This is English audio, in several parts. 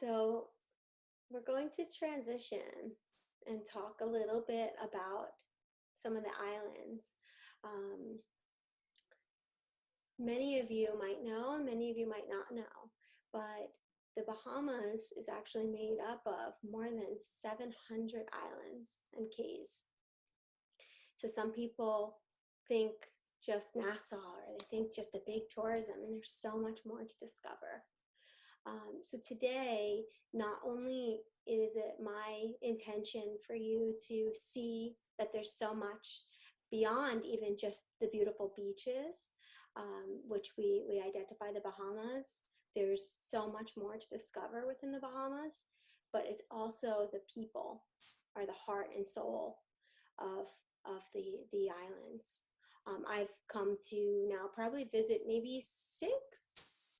So we're going to transition and talk a little bit about some of the islands. Many of you might know, and many of you might not know, but the Bahamas is actually made up of more than 700 islands and cays. So some people think just Nassau, or they think just the big tourism, and there's so much more to discover. So today, not only is it my intention for you to see that there's so much beyond even just the beautiful beaches, which we identify the Bahamas. There's so much more to discover within the Bahamas, but it's also the people are the heart and soul of the islands. I've come to now probably visit maybe 6,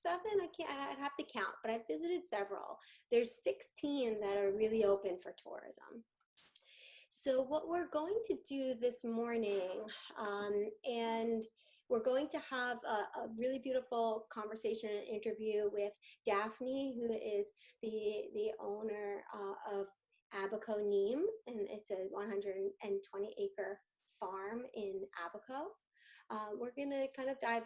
7, I'd have to count, but I've visited several. There's 16 that are really open for tourism. So what we're going to do this morning, and we're going to have a really beautiful conversation and interview with Daphne, who is the owner of Abaco Neem, and it's a 120-acre farm in Abaco. We're going to kind of dive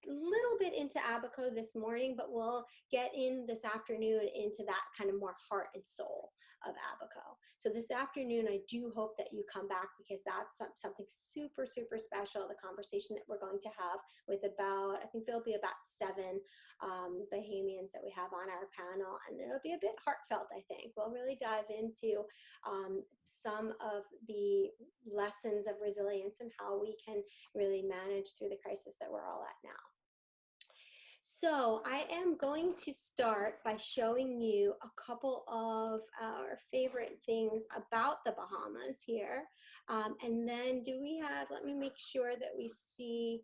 a little bit into Abaco this morning, but we'll get in this afternoon into that kind of more heart and soul of Abaco. So this afternoon, I do hope that you come back, because that's something super, super special, the conversation that we're going to have with about, I think there'll be about 7 Bahamians that we have on our panel, and it'll be a bit heartfelt, I think. We'll really dive into some of the lessons of resilience and how we can really manage through the crisis that we're all at now. So I am going to start by showing you a couple of our favorite things about the Bahamas here. And then let me make sure that we see,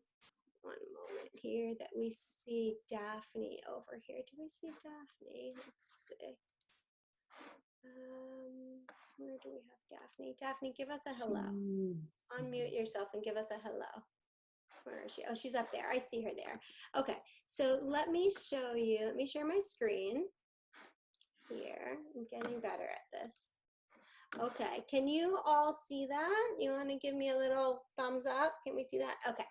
one moment here, that we see Daphne over here. Do we see Daphne? Let's see. Where do we have Daphne? Daphne, give us a hello. Unmute yourself and give us a hello. Where is she? Oh, she's up there. I see her there. Okay, so let me show you. Let me share my screen here. I'm getting better at this. Okay, can you all see that? You want to give me a little thumbs up? Can we see that? Okay.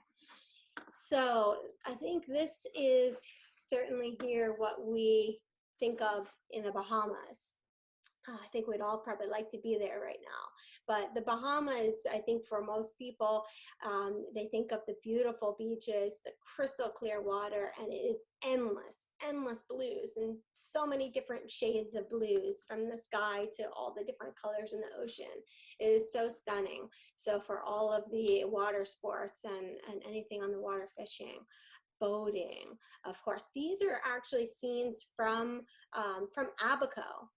So I think this is certainly here what we think of in the Bahamas. I think we'd all probably like to be there right now. But the Bahamas, I think for most people, they think of the beautiful beaches, the crystal clear water, and it is endless, endless blues, and so many different shades of blues, from the sky to all the different colors in the ocean. It is so stunning. So for all of the water sports and anything on the water, fishing, boating, of course, these are actually scenes from Abaco.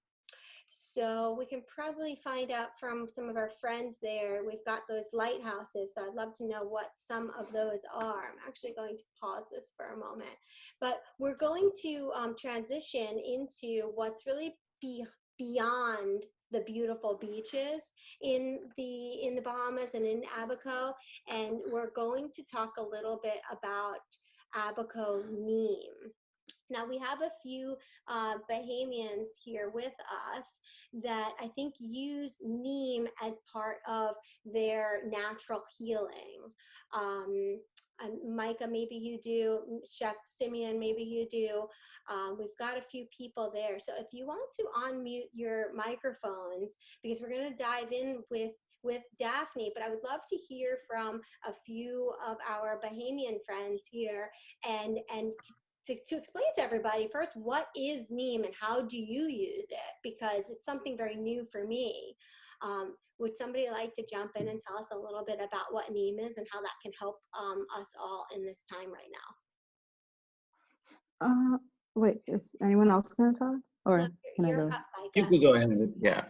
So we can probably find out from some of our friends there. We've got those lighthouses, so I'd love to know what some of those are. I'm actually going to pause this for a moment. But we're going to transition into what's really beyond the beautiful beaches in the Bahamas and in Abaco, and we're going to talk a little bit about Abaco Neem. Now, we have a few Bahamians here with us that I think use neem as part of their natural healing. And Micah, maybe you do. Chef Simeon, maybe you do. We've got a few people there. So if you want to unmute your microphones, because we're going to dive in with Daphne, but I would love to hear from a few of our Bahamian friends here and to explain to everybody first, what is neem and how do you use it? Because it's something very new for me. Would somebody like to jump in and tell us a little bit about what neem is and how that can help us all in this time right now? Wait, is anyone else going to talk? Or no, can I go? You can go ahead, yeah.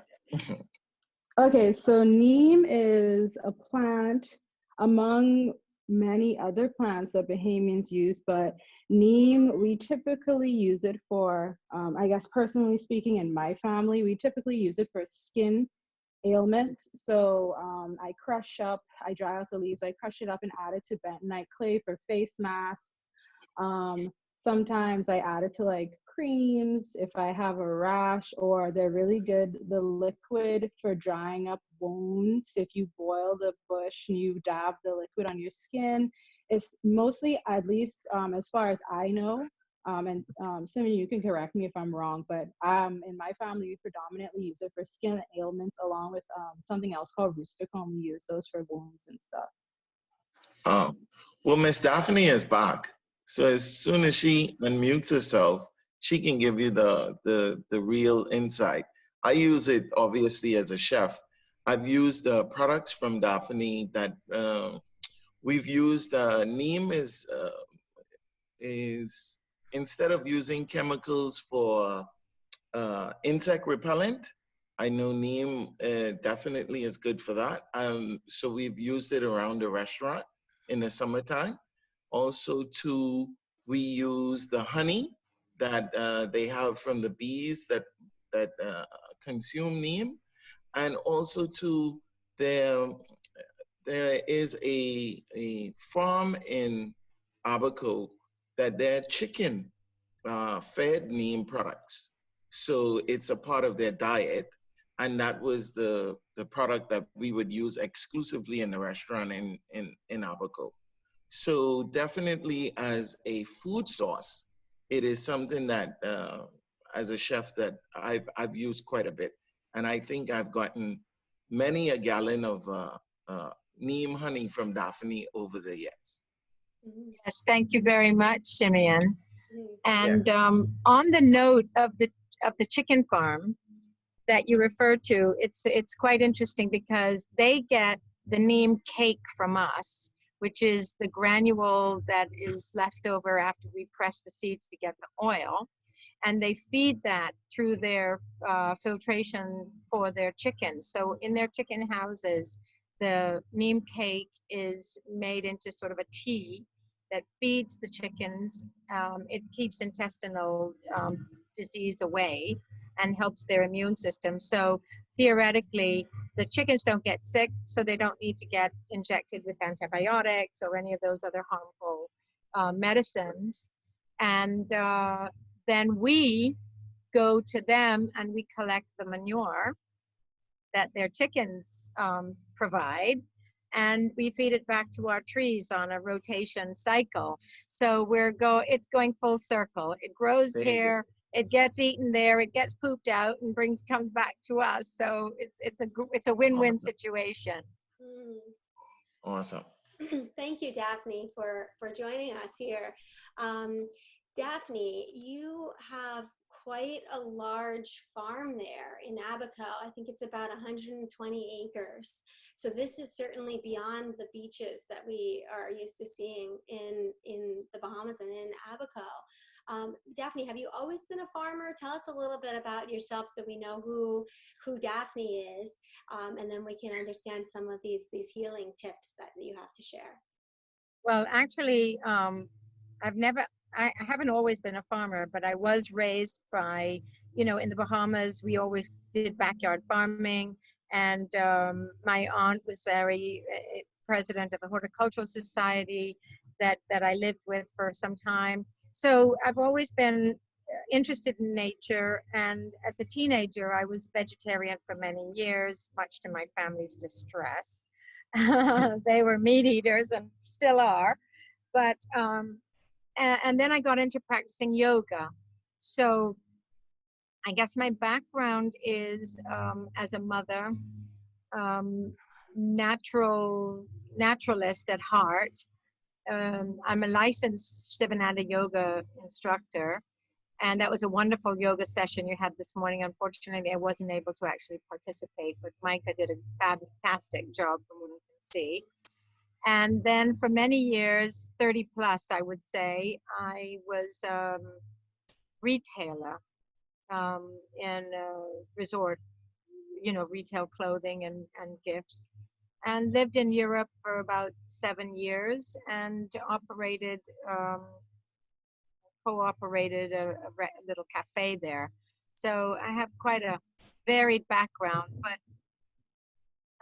Okay, so neem is a plant among many other plants that Bahamians use, but neem, we typically use it for, I guess personally speaking, in my family, we typically use it for skin ailments. So I dry out the leaves, I crush it up and add it to bentonite clay for face masks. Sometimes I add it to like creams, if I have a rash, or they're really good, the liquid for drying up wounds. If you boil the bush and you dab the liquid on your skin, it's mostly, at least as far as I know, and Simeon, you can correct me if I'm wrong, but in my family, we predominantly use it for skin ailments along with something else called rooster comb. We use those for wounds and stuff. Oh, well, Miss Daphne is back. So as soon as she unmutes herself, she can give you the real insight. I use it obviously as a chef. I've used products from Daphne that we've used. Neem is instead of using chemicals for insect repellent, I know neem definitely is good for that. So we've used it around the restaurant in the summertime. Also, too, we use the honey that they have from the bees that consume neem, and also too, there there is a farm in Abaco that their chicken fed neem products. So it's a part of their diet. And that was the product that we would use exclusively in the restaurant in Abaco. So definitely as a food source, it is something that as a chef that I've used quite a bit. And I think I've gotten many a gallon of neem honey from Daphne over the years. Yes, thank you very much, Simeon. And Yeah. on the note of the chicken farm that you referred to, it's quite interesting because they get the neem cake from us, which is the granule that is left over after we press the seeds to get the oil, and they feed that through their filtration for their chickens. So in their chicken houses, the neem cake is made into sort of a tea that feeds the chickens. It keeps intestinal disease away and helps their immune system. So theoretically, the chickens don't get sick, so they don't need to get injected with antibiotics or any of those other harmful medicines. And then we go to them and we collect the manure that their chickens provide, and we feed it back to our trees on a rotation cycle. So it's going full circle. It grows here, it gets eaten there, it gets pooped out and comes back to us. So it's a win-win situation. Awesome. Thank you, Daphne, for joining us here. Daphne, you have quite a large farm there in Abaco. I think it's about 120 acres. So this is certainly beyond the beaches that we are used to seeing in the Bahamas and in Abaco. Daphne, have you always been a farmer? Tell us a little bit about yourself so we know who Daphne is, and then we can understand some of these healing tips that you have to share. Well, actually, I haven't always been a farmer, but I was raised by, in the Bahamas, we always did backyard farming. And my aunt was president of a horticultural society that I lived with for some time. So I've always been interested in nature. And as a teenager, I was vegetarian for many years, much to my family's distress. They were meat eaters and still are. But and then I got into practicing yoga. So I guess my background is as a mother, naturalist at heart. I'm a licensed Sivananda yoga instructor, and that was a wonderful yoga session you had this morning. Unfortunately, I wasn't able to actually participate, but Micah did a fantastic job from what I can see. And then for many years, 30 plus, I would say, I was a retailer in resort, retail clothing and gifts, and lived in Europe for about 7 years and co-operated a little cafe there. So I have quite a varied background, but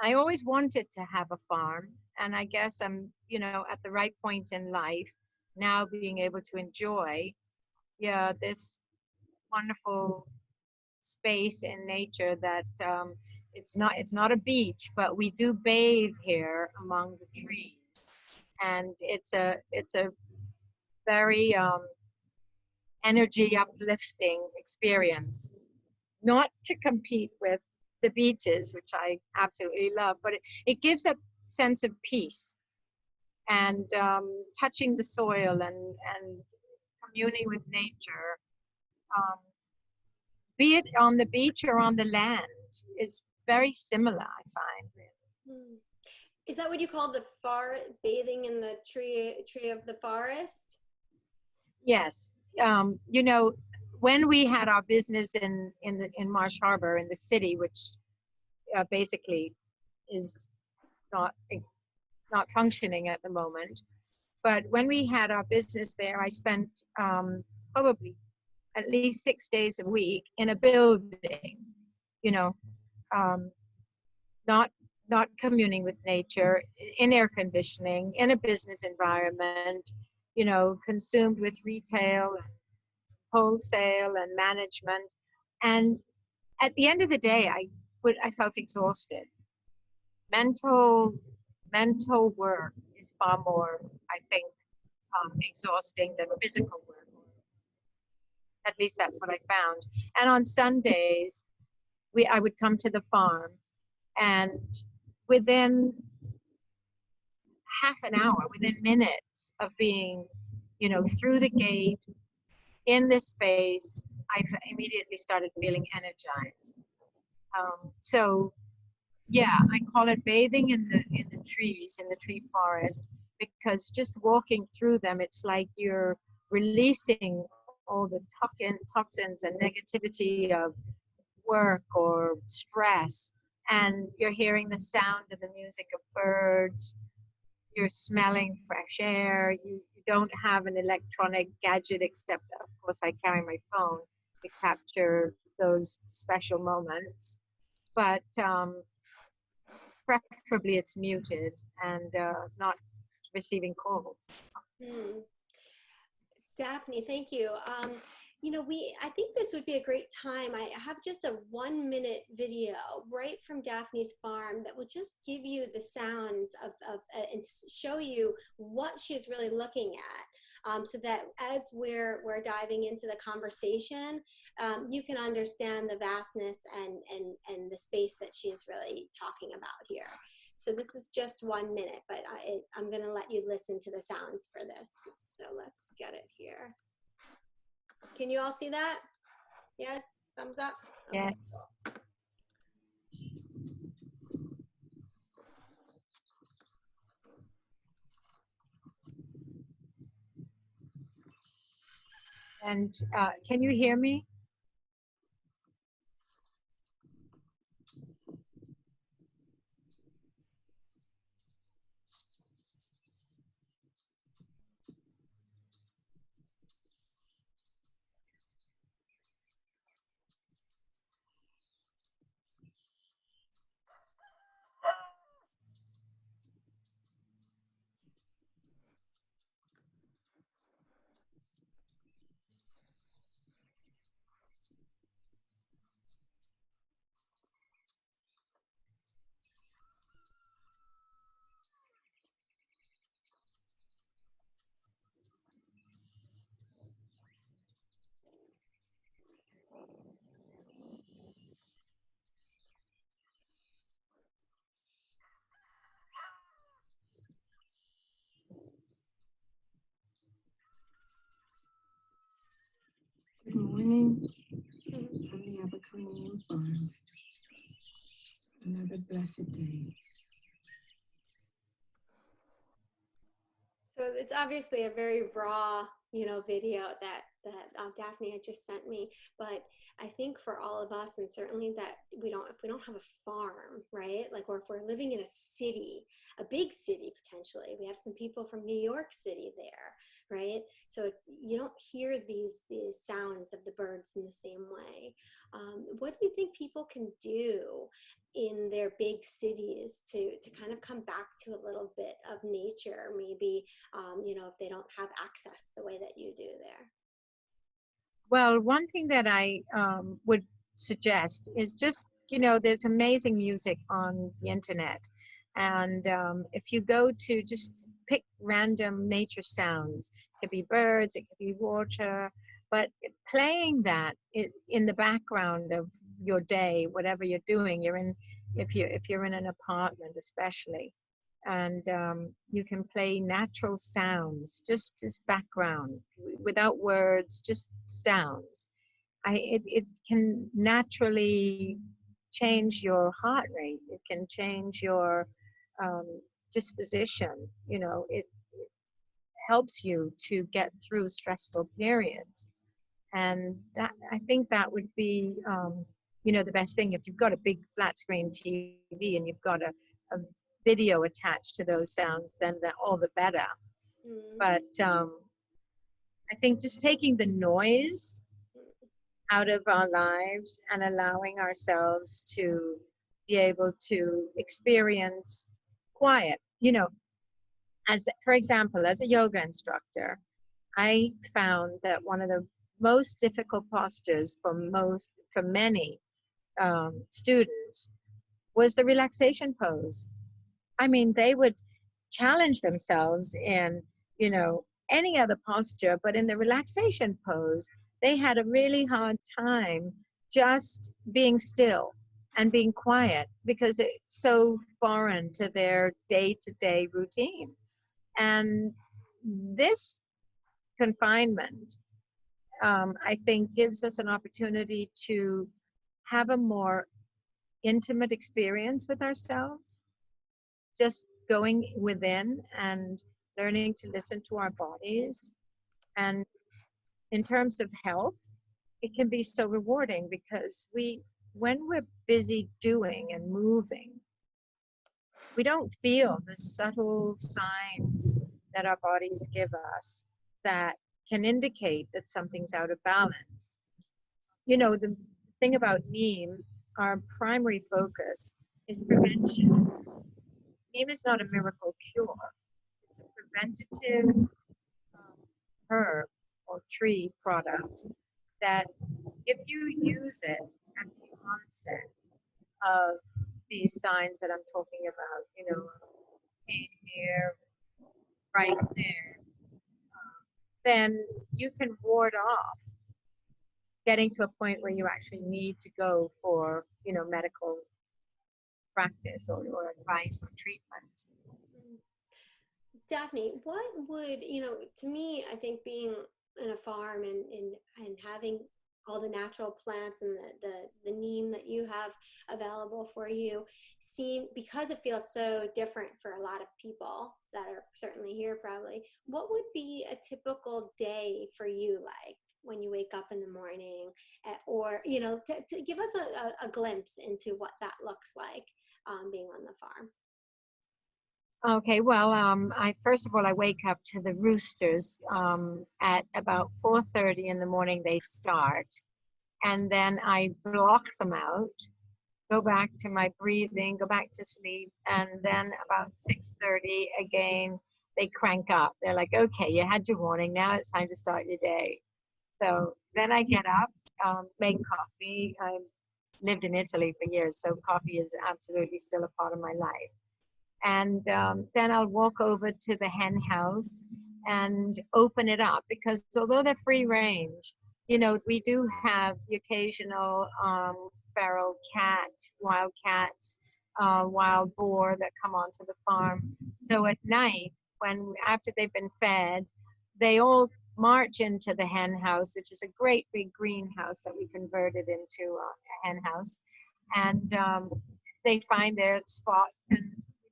I always wanted to have a farm, and I guess I'm, at the right point in life now, being able to enjoy, this wonderful space in nature that it's not a beach, but we do bathe here among the trees, and it's a very energy uplifting experience. Not to compete with the beaches, which I absolutely love, but it gives a sense of peace and touching the soil and communing with nature, um, be it on the beach or on the land, is very similar, I find. Hmm. Is that what you call the bathing in the tree of the forest? Yes. You know, when we had our business in Marsh Harbor in the city, which basically is not not functioning at the moment, but when we had our business there, I spent probably at least 6 days a week in a building, you know, um, not not communing with nature, in air conditioning, in a business environment, you know, consumed with retail and wholesale and management. And at the end of the day, I felt exhausted. Mental work is far more, I think, exhausting than physical work. At least that's what I found. And on Sundays, I would come to the farm, and within half an hour, within minutes of being, you know, through the gate in this space, I immediately started feeling energized. So yeah, I call it bathing in the trees, in the tree forest, because just walking through them, it's like you're releasing all the toxins and negativity of work or stress, and you're hearing the sound of the music of birds, you're smelling fresh air, you don't have an electronic gadget, except of course I carry my phone to capture those special moments, but preferably it's muted and not receiving calls. Hmm. Daphne, thank you. You know, I think this would be a great time. I have just a 1-minute video right from Daphne's farm that will just give you the sounds and show you what she's really looking at, so that as we're diving into the conversation, you can understand the vastness and the space that she's really talking about here. So this is just 1 minute, but I'm going to let you listen to the sounds for this. So let's get it here. Can you all see that? Yes? Thumbs up? Okay. Yes. And can you hear me? Good morning from the Abaco Neem farm. Another blessed day. So it's obviously a very raw, you know, video that Daphne had just sent me. But I think for all of us, and certainly that if we don't have a farm, right? Like, or if we're living in a city, a big city potentially, we have some people from New York City there, right? So you don't hear these sounds of the birds in the same way. What do you think people can do in their big cities to kind of come back to a little bit of nature, maybe, you know, if they don't have access the way that you do there? Well, one thing that I would suggest is just, there's amazing music on the internet. And if you go to just pick random nature sounds, it could be birds, it could be water, but playing that in the background of your day, whatever you're doing, if you're in an apartment especially, and you can play natural sounds just as background without words, just sounds. It can naturally change your heart rate. It can change your um, disposition. It helps you to get through stressful periods. And that, I think that would be, the best thing. If you've got a big flat screen TV and you've got a video attached to those sounds, then all the better. But I think just taking the noise out of our lives and allowing ourselves to be able to experience quiet. As for example, as a yoga instructor, I found that one of the most difficult postures for many students was the relaxation pose. I mean, they would challenge themselves in, any other posture, but in the relaxation pose, they had a really hard time just being still and being quiet because it's so foreign to their day-to-day routine. And this confinement, I think, gives us an opportunity to have a more intimate experience with ourselves, just going within and learning to listen to our bodies. And in terms of health, it can be so rewarding because when we're busy doing and moving, we don't feel the subtle signs that our bodies give us that can indicate that something's out of balance. The thing about Neem, our primary focus is prevention. Neem is not a miracle cure. It's a preventative herb or tree product that if you use it at the onset of these signs that I'm talking about, pain here, right there, then you can ward off getting to a point where you actually need to go for, medical practice or advice or treatment. Daphne, what would, to me, I think being in a farm and having all the natural plants and the neem that you have available for you seem, because it feels so different for a lot of people that are certainly here probably, what would be a typical day for you like when you wake up in the morning, or, to give us a glimpse into what that looks like being on the farm? Okay, well, first of all, I wake up to the roosters at about 4:30 in the morning. They start, and then I block them out, go back to my breathing, go back to sleep, and then about 6:30 again, they crank up. They're like, okay, you had your warning, now it's time to start your day. So then I get up, make coffee. I lived in Italy for years, so coffee is absolutely still a part of my life. And then I'll walk over to the hen house and open it up, because although they're free range, we do have the occasional feral cat, wild cats, wild boar that come onto the farm. So at night, after they've been fed, they all march into the hen house, which is a great big greenhouse that we converted into a hen house. And they find their spot and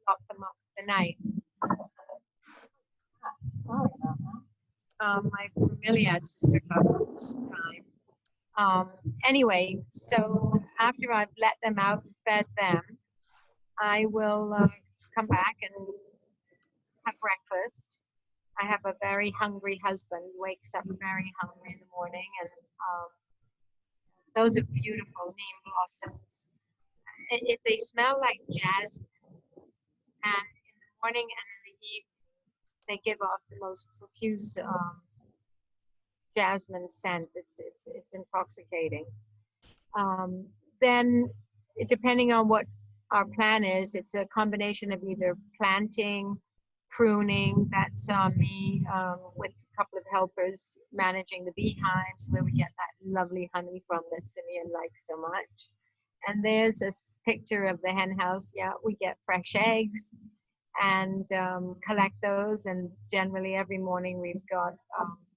lock them up for the night. Sorry about that. My bromeliads just took up this time. Anyway, so after I've let them out and fed them, I will come back and have breakfast. I have a very hungry husband, wakes up very hungry in the morning, and those are beautiful neem blossoms. They smell like jasmine, and in the morning and in the evening, they give off the most profuse jasmine scent. It's intoxicating. Then, depending on what our plan is, it's a combination of either planting, pruning. That's me with a couple of helpers managing the beehives where we get that lovely honey from that Simeon likes so much. And there's this picture of the hen house. Yeah, we get fresh eggs and collect those. And generally every morning we've got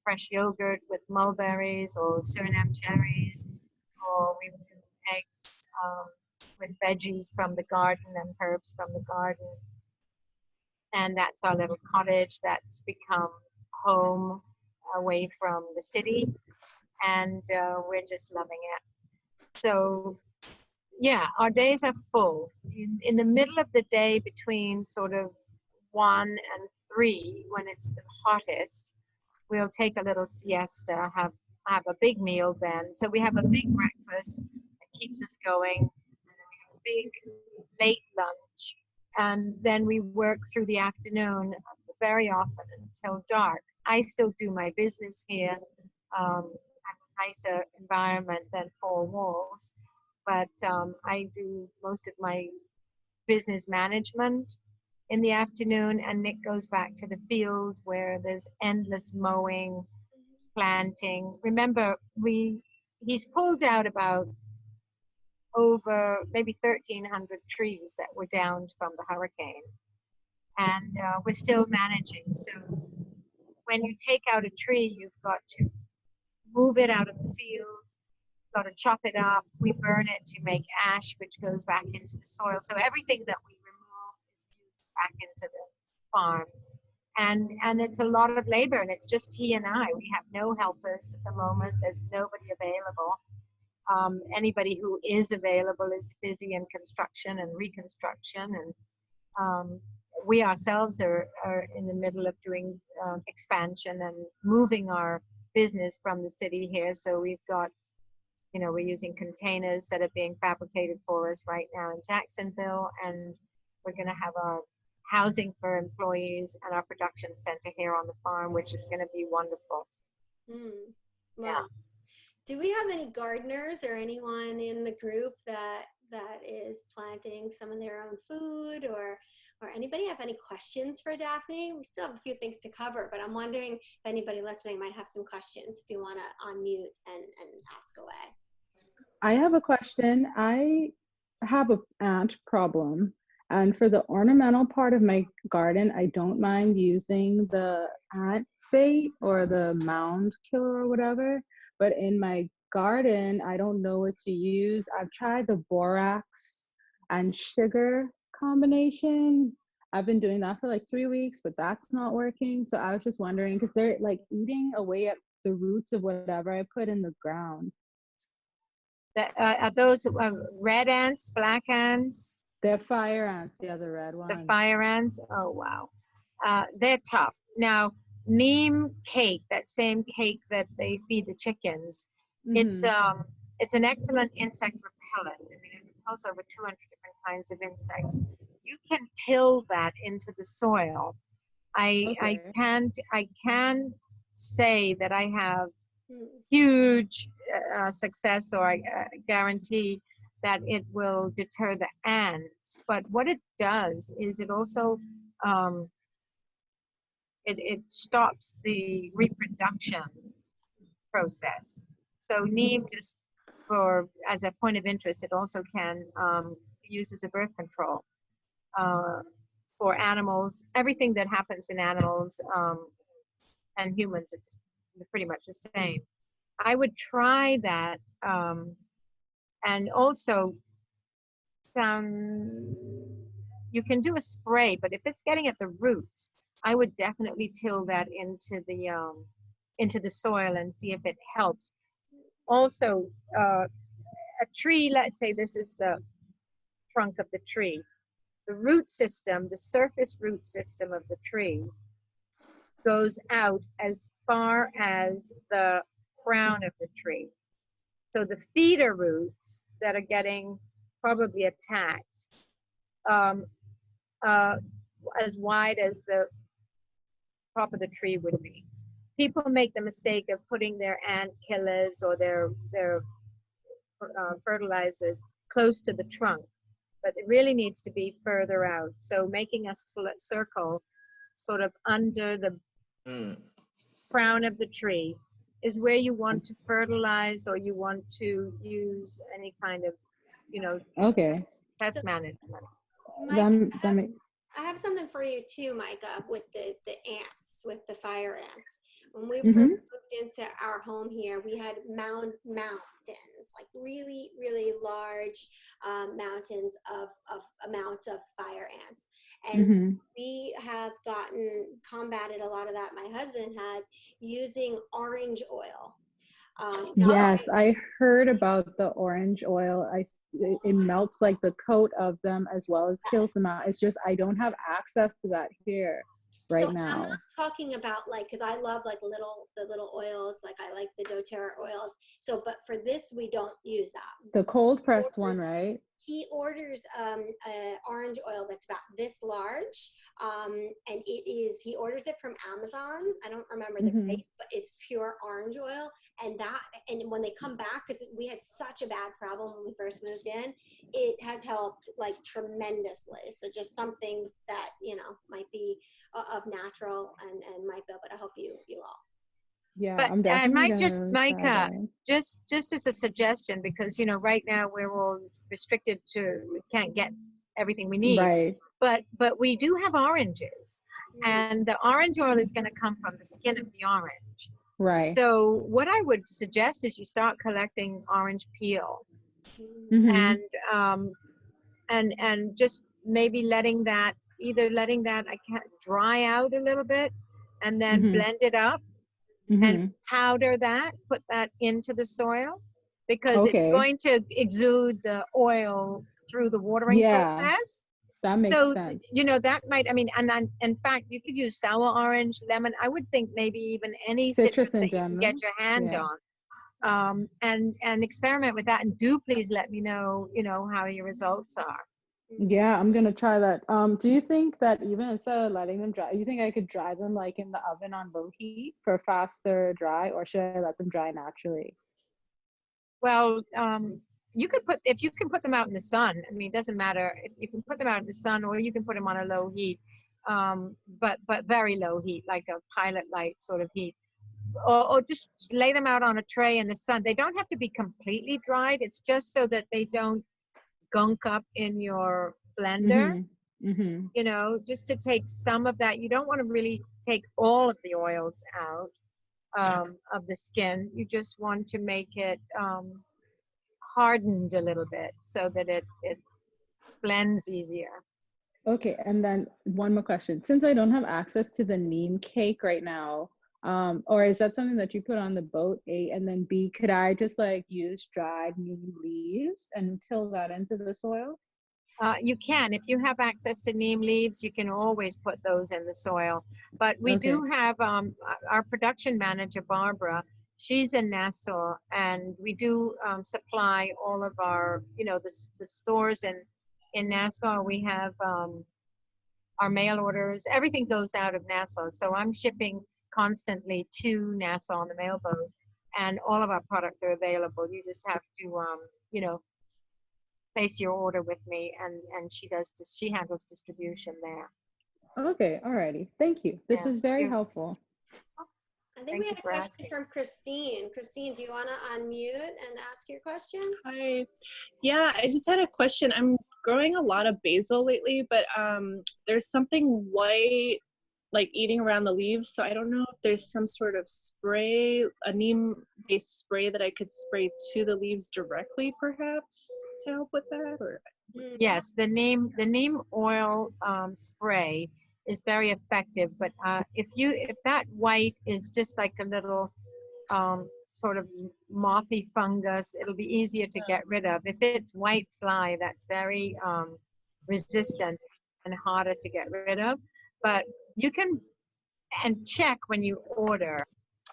fresh yogurt with mulberries or Suriname cherries, or we do eggs with veggies from the garden and herbs from the garden. And that's our little cottage that's become home away from the city. And we're just loving it. So yeah, our days are full. In the middle of the day between sort of 1 and 3, when it's the hottest, we'll take a little siesta, have a big meal then. So we have a big breakfast that keeps us going, and then we have a big late lunch, and then we work through the afternoon very often until dark. I still do my business here. I have a nicer environment than 4 walls, but I do most of my business management in the afternoon, and Nick goes back to the field where there's endless mowing, planting. Remember, he's pulled out about over maybe 1,300 trees that were downed from the hurricane, and we're still managing. So when you take out a tree, you've got to move it out of the field, got to chop it up. We burn it to make ash, which goes back into the soil. So everything that we remove is used back into the farm. And it's a lot of labor, and it's just he and I. We have no helpers at the moment. There's nobody available. Anybody who is available is busy in construction and reconstruction, and we ourselves are in the middle of doing expansion and moving our business from the city here. So we've got, we're using containers that are being fabricated for us right now in Jacksonville, and we're going to have our housing for employees and our production center here on the farm, which is going to be wonderful. Wow. Yeah. Do we have any gardeners or anyone in the group that is planting some of their own food, or anybody have any questions for Daphne? We still have a few things to cover, but I'm wondering if anybody listening might have some questions. If you want to unmute and ask away. I have a question. I have an ant problem, and for the ornamental part of my garden, I don't mind using the ant bait or the mound killer or whatever, but in my garden, I don't know what to use. I've tried the borax and sugar combination. I've been doing that for like 3 weeks, but that's not working. So I was just wondering, because they're like eating away at the roots of whatever I put in the ground. Are those red ants, black ants? They're fire ants, the other red ones. The fire ants? Oh, wow. They're tough. Now, neem cake, that same cake that they feed the chickens, it's an excellent insect repellent. I mean, it repels over 200 different kinds of insects. You can till that into the soil. I can say that I have huge success, or I guarantee that it will deter the ants. But what it does is it also it stops the reproduction process. So neem, just as a point of interest, it also can be used as a birth control for animals. Everything that happens in animals and humans, it's pretty much the same. I would try that, and also you can do a spray, but if it's getting at the roots, I would definitely till that into the soil and see if it helps. Also, a tree, let's say this is the trunk of the tree. The root system, the surface root system of the tree goes out as far as the crown of the tree. So the feeder roots that are getting probably attacked, as wide as the top of the tree would be. people make the mistake of putting their ant killers or their fertilizers close to the trunk, but it really needs to be further out. So making a circle sort of under the crown of the tree is where you want to fertilize, or you want to use any kind of, Okay. pest management. Micah, That makes. I have something for you too, Micah, with the ants, with the fire ants. When we Mm-hmm. first moved into our home here, we had mountains, like really, really large mountains of amounts of fire ants. And Mm-hmm. we have combated a lot of that, my husband has, using orange oil. Yes, I heard about the orange oil. It melts like the coat of them as well as kills them out. It's just I don't have access to that here right so now. I'm not talking about like, because I love like the little oils, like I like the doTERRA oils. So, but for this, we don't use that. The cold pressed one, right? He orders orange oil that's about this large, and he orders it from Amazon. I don't remember the Mm-hmm. price, but it's pure orange oil. And when they come back, because we had such a bad problem when we first moved in, it has helped like tremendously. So just something that might be of natural and might be able to help you all. Yeah, But I'm I definitely might just, gonna try Micah, that. just as a suggestion, because right now we're all restricted we can't get everything we need. Right. But we do have oranges, and the orange oil is going to come from the skin of the orange. Right. So what I would suggest is you start collecting orange peel, Mm-hmm. and just maybe letting that dry out a little bit, and then Mm-hmm. blend it up. Mm-hmm. And powder that, put that into the soil, because it's Okay. going to exude the oil through the watering Yeah, process. that makes So, sense. that might, and in fact, you could use sour orange, lemon. I would think maybe even any Citrus citrus in that you can get general. your hand Yeah. on. And experiment with that. And do please let me know, how your results are. Yeah, I'm gonna try that. Do you think that even instead of letting them dry, you think I could dry them like in the oven on low heat for faster dry, or should I let them dry naturally? Well, if you can put them out in the sun. I mean, it doesn't matter if you can put them out in the sun, or you can put them on a low heat, but very low heat, like a pilot light sort of heat, or just lay them out on a tray in the sun. They don't have to be completely dried. It's just so that they don't gunk up in your blender. Mm-hmm. Mm-hmm. Just to take some of that. You don't want to really take all of the oils out of the skin. You just want to make it hardened a little bit so that it blends easier. Okay, and then one more question. Since I don't have access to the neem cake right now, or is that something that you put on the boat, A, and then B, could I just like use dried neem leaves and till that into the soil? You can, if you have access to neem leaves, you can always put those in the soil. But we Okay. do have our production manager, Barbara. She's in Nassau, and we do supply all of our, the stores in Nassau. We have our mail orders. Everything goes out of Nassau. So I'm shipping constantly to Nassau on the mailboat, and all of our products are available. You just have to, place your order with me, and she handles distribution there. Okay, alrighty. Thank you. This is very helpful. I think we have a question from Christine. Christine, do you want to unmute and ask your question? Hi. Yeah, I just had a question. I'm growing a lot of basil lately, but there's something white like eating around the leaves. So I don't know if there's some sort of spray, a neem-based spray that I could spray to the leaves directly, perhaps, to help with that. Or yes, the neem oil spray is very effective. But if that white is just like a little sort of mothy fungus, it'll be easier to get rid of. If it's white fly, that's very resistant and harder to get rid of. But you can check when you order.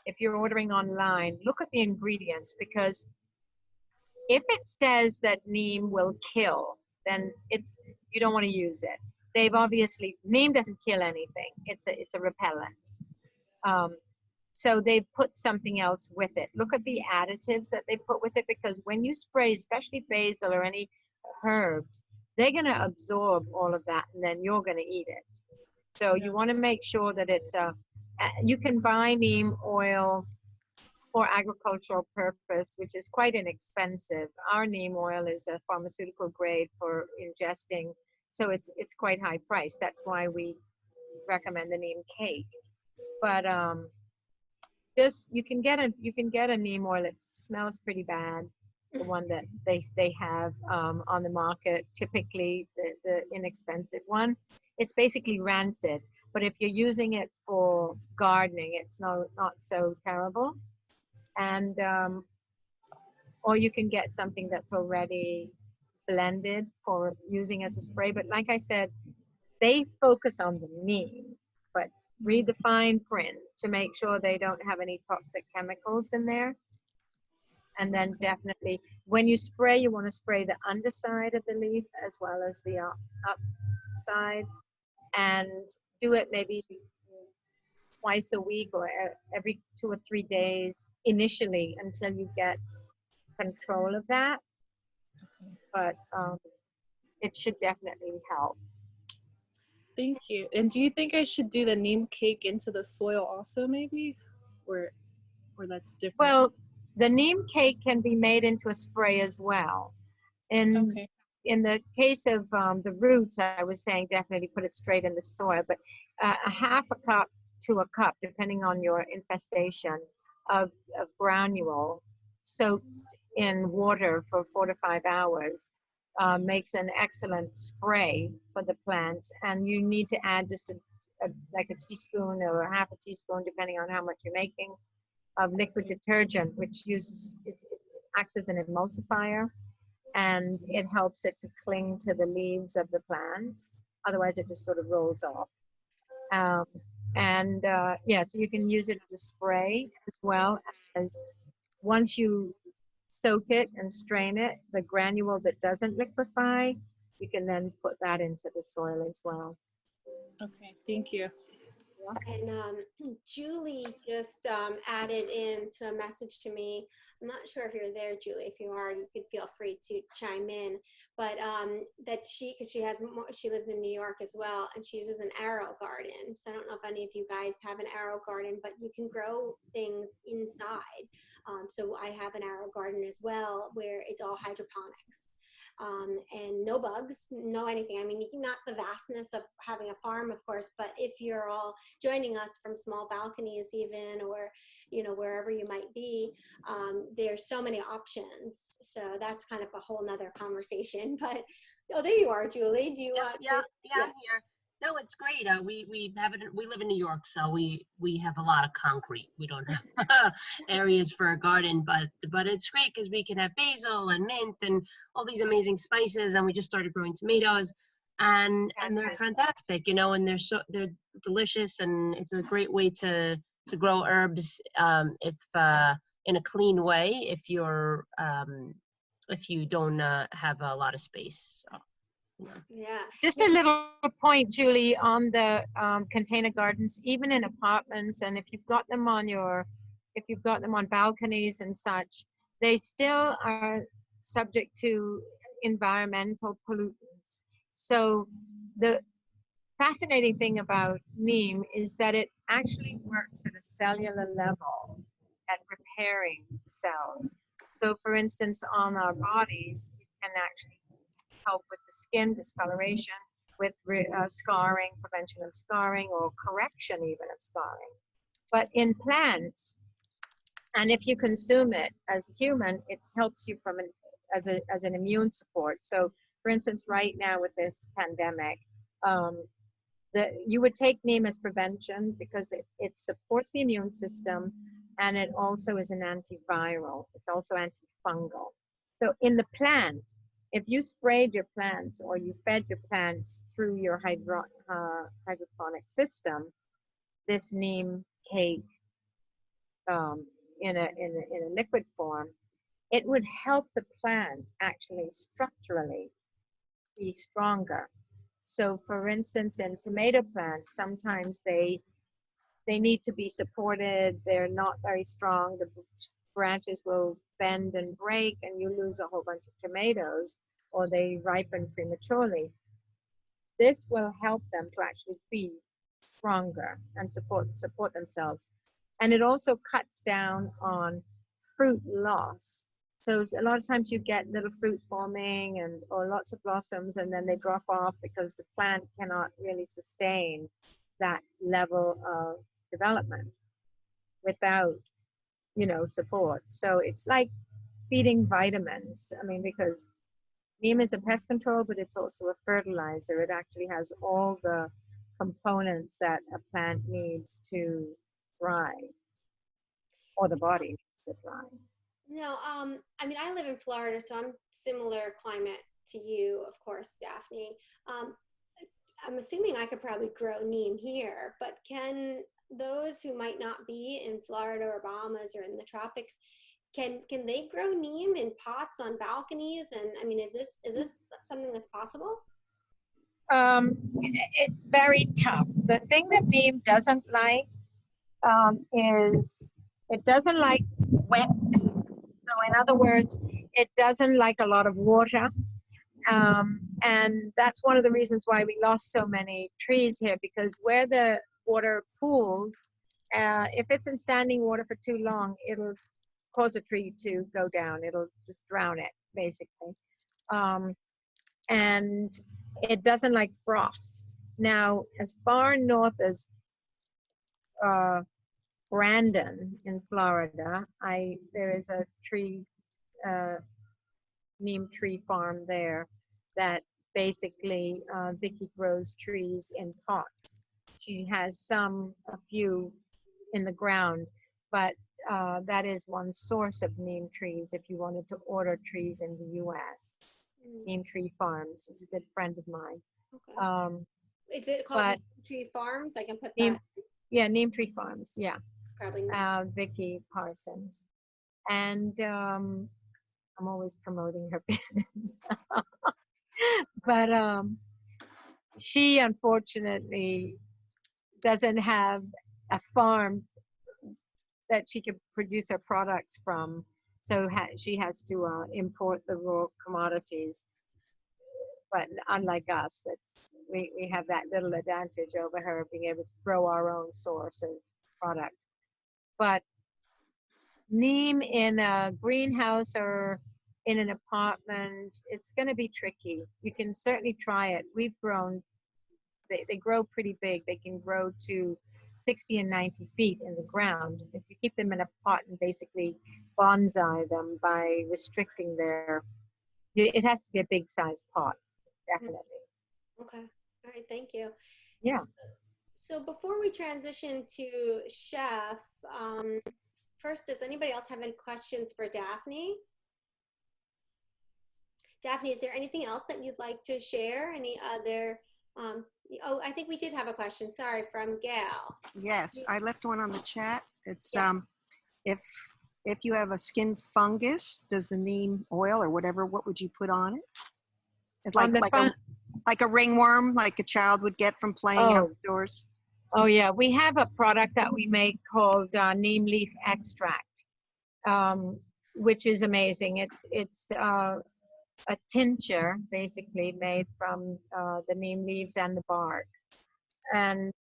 If you're ordering online, look at the ingredients, because if it says that neem will kill, then you don't want to use it. Neem doesn't kill anything. It's a repellent. So they put something else with it. Look at the additives that they put with it, because when you spray, especially basil or any herbs, they're going to absorb all of that, and then you're going to eat it. So you want to make sure that it's you can buy neem oil for agricultural purpose, which is quite inexpensive. Our neem oil is a pharmaceutical grade for ingesting, so it's quite high price. That's why we recommend the neem cake. But you can get a neem oil that smells pretty bad. The one that they have on the market, typically the inexpensive one, it's basically rancid. But if you're using it for gardening, it's not so terrible. And or you can get something that's already blended for using as a spray. But like I said, they focus on the neem, but read the fine print to make sure they don't have any toxic chemicals in there. And then definitely, when you spray, you want to spray the underside of the leaf as well as the upside, and do it maybe twice a week or every 2 or 3 days initially until you get control of that. But it should definitely help. Thank you. And do you think I should do the neem cake into the soil also, maybe, or that's different? Well, the neem cake can be made into a spray as well. And okay. In the case of the roots, I was saying definitely put it straight in the soil, but a half a cup to a cup, depending on your infestation, of granule soaked in water for 4 to 5 hours makes an excellent spray for the plants. And you need to add just like a teaspoon or a half a teaspoon, depending on how much you're making, of liquid detergent, which acts as an emulsifier, and it helps it to cling to the leaves of the plants. Otherwise, it just sort of rolls off. Yeah, so you can use it as a spray, as well as once you soak it and strain it, the granule that doesn't liquefy, you can then put that into the soil as well. Okay, thank you. And Julie just added into a message to me. I'm not sure if you're there, Julie. If you are, you could feel free to chime in. But that because she lives in New York as well, and she uses an arrow garden. So I don't know if any of you guys have an arrow garden, but you can grow things inside. So I have an arrow garden as well, where it's all hydroponics. And no bugs, no anything. I mean, not the vastness of having a farm, of course, but if you're all joining us from small balconies even, or, wherever you might be, there's so many options. So that's kind of a whole nother conversation, but, oh, there you are, Julie. Do you want yeah, I'm here. No, it's great. We live in New York, so we have a lot of concrete. We don't have areas for a garden, but it's great because we can have basil and mint and all these amazing spices, and we just started growing tomatoes, and they're fantastic, and they're delicious, and it's a great way to grow herbs if in a clean way if you don't have a lot of space. So. Yeah. Just a little point, Julie, on the container gardens, even in apartments, and if you've got them on balconies and such, they still are subject to environmental pollutants. So the fascinating thing about neem is that it actually works at a cellular level at repairing cells. So for instance, on our bodies, it can actually help with the skin discoloration, with scarring, prevention of scarring, or correction even of scarring. But in plants, and if you consume it as a human, it helps you as an immune support. So for instance, right now with this pandemic, you would take neem as prevention because it supports the immune system, and it also is an antiviral. It's also antifungal. So in the plant, if you sprayed your plants or you fed your plants through your hydroponic system, this neem cake in a liquid form, it would help the plant actually structurally be stronger. So for instance, in tomato plants, sometimes they they need to be supported. They're not very strong. The branches will bend and break, and you lose a whole bunch of tomatoes, or they ripen prematurely. This will help them to actually be stronger and support themselves. And it also cuts down on fruit loss. So a lot of times you get little fruit forming or lots of blossoms, and then they drop off because the plant cannot really sustain that level of development without, support. So it's like feeding vitamins. I mean, because neem is a pest control, but it's also a fertilizer. It actually has all the components that a plant needs to thrive, or the body needs to thrive. No, I mean, I live in Florida, so I'm similar climate to you, of course, Daphne. I'm assuming I could probably grow neem here, but can those who might not be in Florida or Bahamas or in the tropics, can they grow neem in pots on balconies? And I mean, is this something that's possible? It's very tough. The thing that neem doesn't like is it doesn't like wet food. So in other words, it doesn't like a lot of water. And that's one of the reasons why we lost so many trees here, because where the water pools, if it's in standing water for too long, it'll cause a tree to go down. It'll just drown it, basically. And it doesn't like frost. Now, as far north as Brandon in Florida, there is a tree, Neem Tree farm there that basically Vicky grows trees in pots. She has a few in the ground, but that is one source of neem trees if you wanted to order trees in the U.S. Neem Tree Farms is a good friend of mine. Okay. Is it called Neem Tree Farms? I can put that. Yeah, Neem Tree Farms. Yeah. Probably Vicky Parsons, and I'm always promoting her business. But she unfortunately doesn't have a farm that she can produce her products from, so she has to import the raw commodities. But unlike us, we have that little advantage over her, being able to grow our own source of product. But neem in a greenhouse or in an apartment, it's going to be tricky. You can certainly try it. We've grown, they grow pretty big. They can grow to 60 and 90 feet in the ground. If you keep them in a pot and basically bonsai them by restricting it has to be a big size pot, definitely. Okay. All right. Thank you. Yeah. So before we transition to chef, first, does anybody else have any questions for Daphne? Daphne, is there anything else that you'd like to share? Any other, oh, I think we did have a question, sorry, from Gail. Yes, I left one on the chat. It's Yeah. if you have a skin fungus, does the neem oil or whatever, what would you put on it? It's like a ringworm, like a child would get from playing outdoors. Oh yeah, we have a product that we make called neem leaf extract, which is amazing. It's a tincture basically made from the neem leaves and the bark, and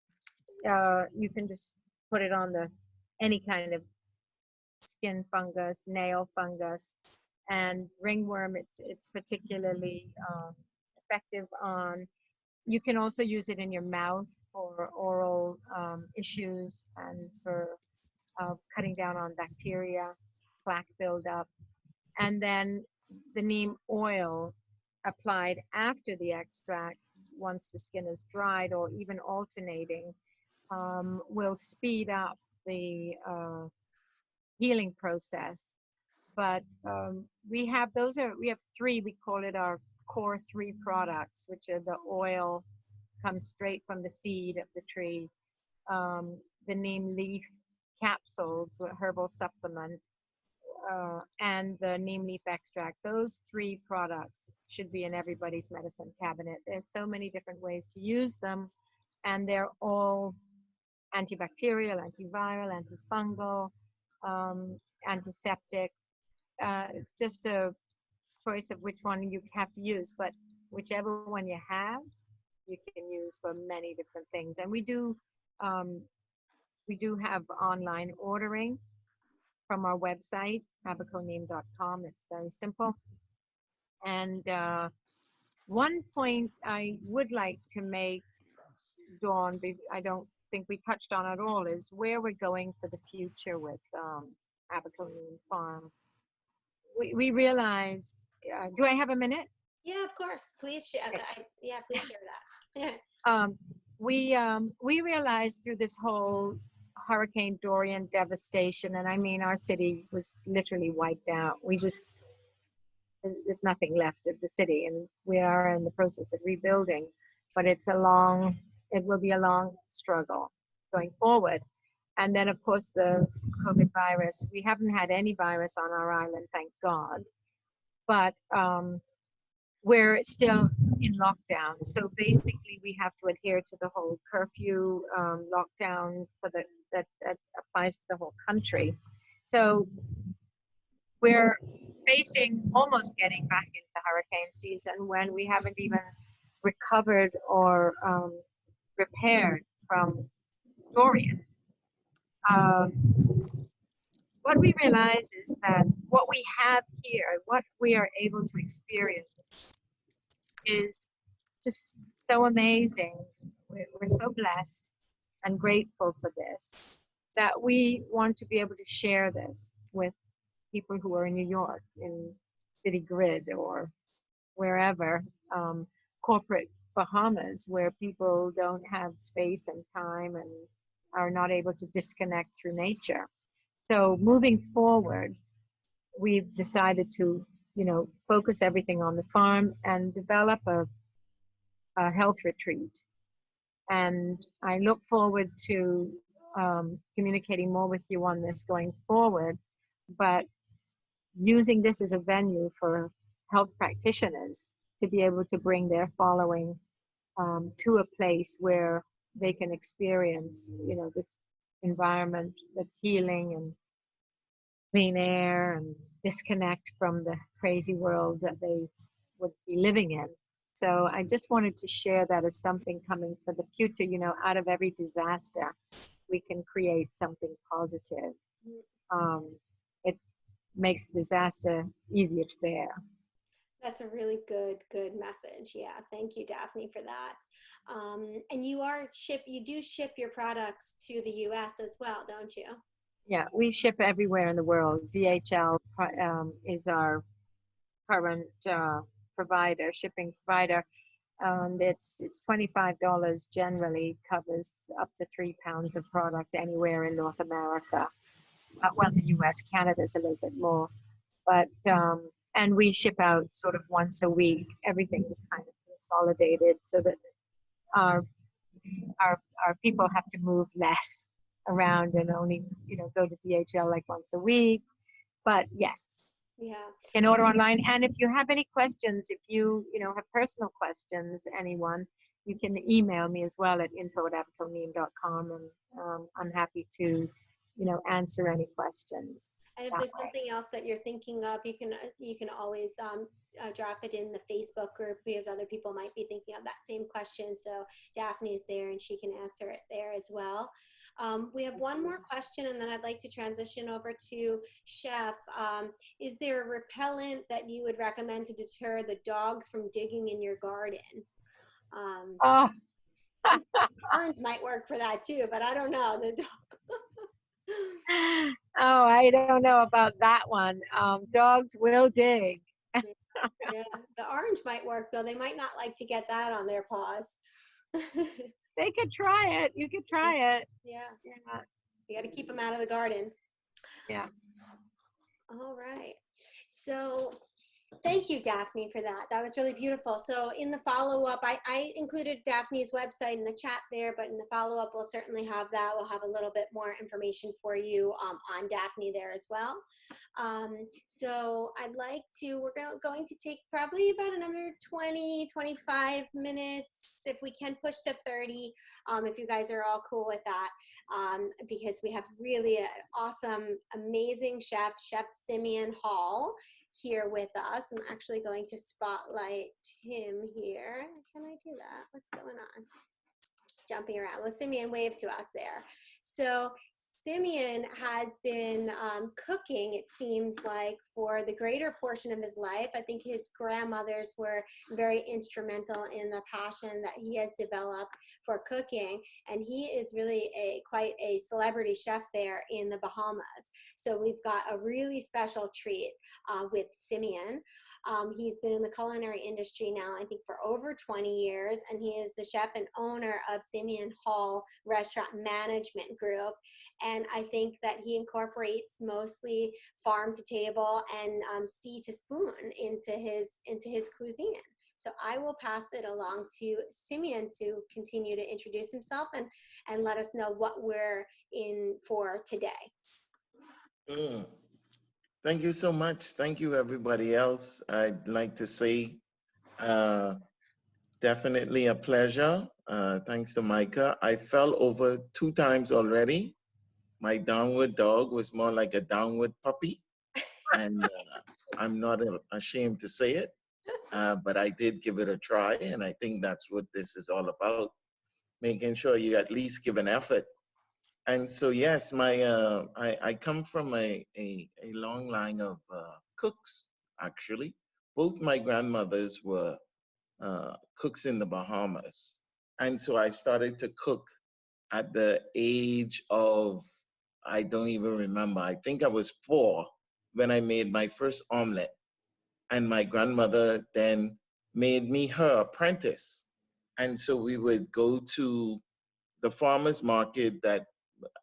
you can just put it on any kind of skin fungus, nail fungus, and ringworm. It's particularly effective on. You can also use it in your mouth for oral issues and for cutting down on bacteria, plaque buildup. And then the neem oil applied after the extract, once the skin is dried or even alternating, will speed up the healing process. But we have three, we call it our core 3 products, which are the oil, comes straight from the seed of the tree, the neem leaf capsules, herbal supplement, and the neem leaf extract. Those 3 products should be in everybody's medicine cabinet. There's so many different ways to use them, and they're all antibacterial, antiviral, antifungal, antiseptic. It's just a choice of which one you have to use, but whichever one you have, you can use for many different things. And we do have online ordering from our website, abaconeem.com. It's very simple. And one point I would like to make, Dawn, I don't think we touched on at all, is where we're going for the future with Abaco Neem Farm. We realized, do I have a minute? Yeah, of course. Please share. Okay. Yeah, please share that. We realized through this whole Hurricane Dorian devastation, and I mean, our city was literally wiped out. There's nothing left of the city, and we are in the process of rebuilding, but it will be a long struggle going forward. And then, of course, the COVID virus. We haven't had any virus on our island, thank God, but we're still in lockdown. So basically, we have to adhere to the whole curfew lockdown that applies to the whole country. So we're almost getting back into hurricane season when we haven't even recovered or repaired from Dorian. What we realize is that what we have here, what we are able to experience, is just so amazing. We're so blessed and grateful for this, that we want to be able to share this with people who are in New York, in City Grid, or wherever, corporate Bahamas, where people don't have space and time and are not able to disconnect through nature. So moving forward, we've decided to, focus everything on the farm and develop a health retreat. And I look forward to communicating more with you on this going forward, but using this as a venue for health practitioners to be able to bring their following to a place where they can experience, this environment that's healing and clean air and disconnect from the crazy world that they would be living in. So I just wanted to share that as something coming for the future. Out of every disaster, we can create something positive. It makes disaster easier to bear. That's a really good message. Yeah, thank you, Daphne, for that. And you do ship your products to the U.S. as well, don't you? Yeah, we ship everywhere in the world. DHL is our current shipping provider. And it's $25 generally, covers up to 3 pounds of product anywhere in North America. Well, the US, Canada's a little bit more. But, and we ship out sort of once a week. Everything is kind of consolidated so that our people have to move less around and only, go to DHL like once a week. But yes. Yeah. Can order online. And if you have any questions, if you, have personal questions, anyone, you can email me as well at info@abaconeem.com, and I'm happy to, answer any questions. And if there's something else that you're thinking of, you can always drop it in the Facebook group, because other people might be thinking of that same question. So Daphne is there and she can answer it there as well. We have one more question, and then I'd like to transition over to Chef. Is there a repellent that you would recommend to deter the dogs from digging in your garden? Orange might work for that too, but I don't know. Oh, I don't know about that one. Dogs will dig. Yeah, the orange might work though. They might not like to get that on their paws. They could try it. You could try it. Yeah. You got to keep them out of the garden. Yeah. All right. So Thank you, Daphne, for that. That was really beautiful. So in the follow-up, I included Daphne's website in the chat there, but in the follow-up, we'll certainly have that. We'll have a little bit more information for you on Daphne there as well. So I'd like to, we're going to take probably about another 20, 25 minutes, if we can push to 30, if you guys are all cool with that, because we have really an awesome, amazing chef, Chef Simeon Hall, here with us. I'm actually going to spotlight him here. Can I do that? What's going on? Jumping around. Well, Simeon waved to us there. So Simeon has been cooking, it seems like, for the greater portion of his life. I think his grandmothers were very instrumental in the passion that he has developed for cooking, and he is really quite a celebrity chef there in the Bahamas. So we've got a really special treat with Simeon. He's been in the culinary industry now, I think, for over 20 years, and he is the chef and owner of Simeon Hall Restaurant Management Group. And I think that he incorporates mostly farm to table and sea to spoon into his cuisine. So I will pass it along to Simeon to continue to introduce himself and let us know what we're in for today. Thank you so much. Thank you, everybody else. I'd like to say definitely a pleasure. Thanks to Micah. I fell over 2 times already. My downward dog was more like a downward puppy. And I'm not ashamed to say it, but I did give it a try. And I think that's what this is all about, making sure you at least give an effort. And so, yes, I come from a long line of cooks, actually. Both my grandmothers were cooks in the Bahamas. And so I started to cook at the age of, I don't even remember, I think I was 4 when I made my first omelet. And my grandmother then made me her apprentice. And so we would go to the farmer's market that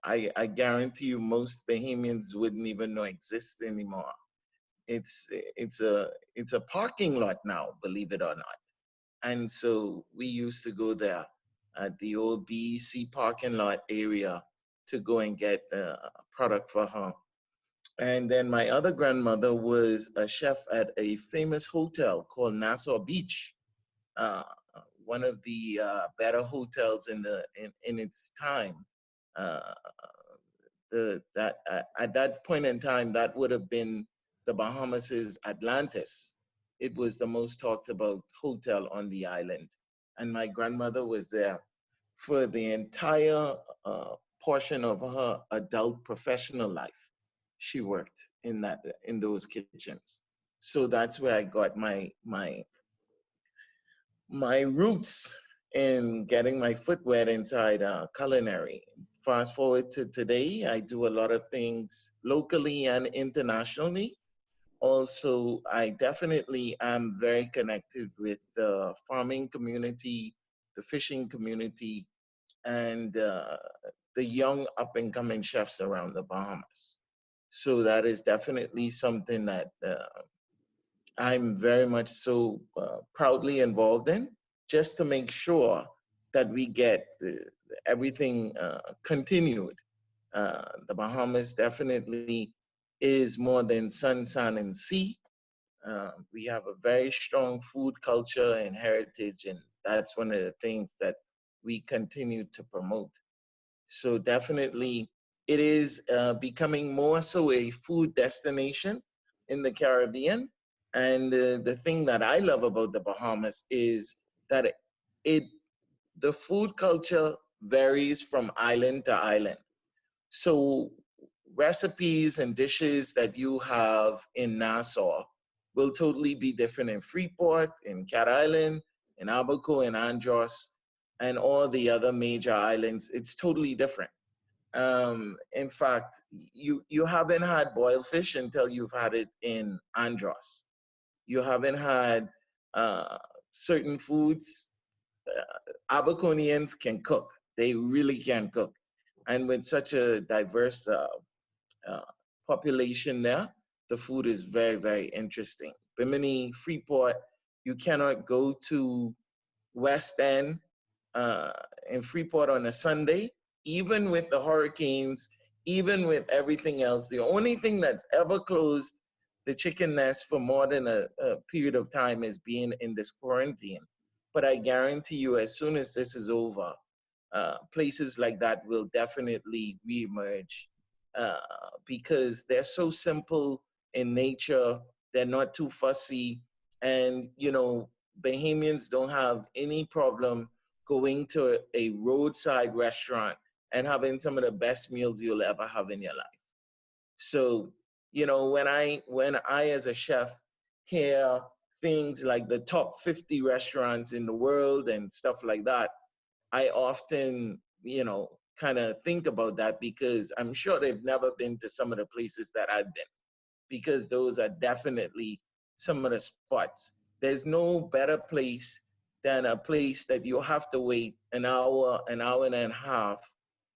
I guarantee you most Bahamians wouldn't even know exists anymore. It's a parking lot now, believe it or not. And so we used to go there at the old BEC parking lot area to go and get product for her. And then my other grandmother was a chef at a famous hotel called Nassau Beach, one of the better hotels in its time. At that point in time, that would have been the Bahamas' Atlantis. It was the most talked about hotel on the island. And my grandmother was there for the entire portion of her adult professional life. She worked in those kitchens. So that's where I got my roots in getting my foot wet inside culinary. Fast forward to today, I do a lot of things locally and internationally. Also, I definitely am very connected with the farming community, the fishing community, and the young up-and-coming chefs around the Bahamas. So that is definitely something that I'm very much so proudly involved in, just to make sure that we get everything continued. The Bahamas definitely is more than sun, sand, and sea. We have a very strong food culture and heritage, and that's one of the things that we continue to promote. So definitely, it is becoming more so a food destination in the Caribbean. And the thing that I love about the Bahamas is that the food culture varies from island to island. So recipes and dishes that you have in Nassau will totally be different in Freeport, in Cat Island, in Abaco, in Andros, and all the other major islands. It's totally different. In fact, you haven't had boiled fish until you've had it in Andros. You haven't had certain foods. Abaconians can cook. They really can cook. And with such a diverse population there, the food is very, very interesting. Bimini, Freeport. You cannot go to West End in Freeport on a Sunday, even with the hurricanes, even with everything else. The only thing that's ever closed the chicken nest for more than a period of time is being in this quarantine. But I guarantee you, as soon as this is over, places like that will definitely reemerge because they're so simple in nature. They're not too fussy. And, you know, Bahamians don't have any problem going to a roadside restaurant and having some of the best meals you'll ever have in your life. So, you know, when I as a chef hear things like the top 50 restaurants in the world and stuff like that, I often, you know, kind of think about that because I'm sure they've never been to some of the places that I've been, because those are definitely some of the spots. There's no better place than a place that you have to wait an hour and a half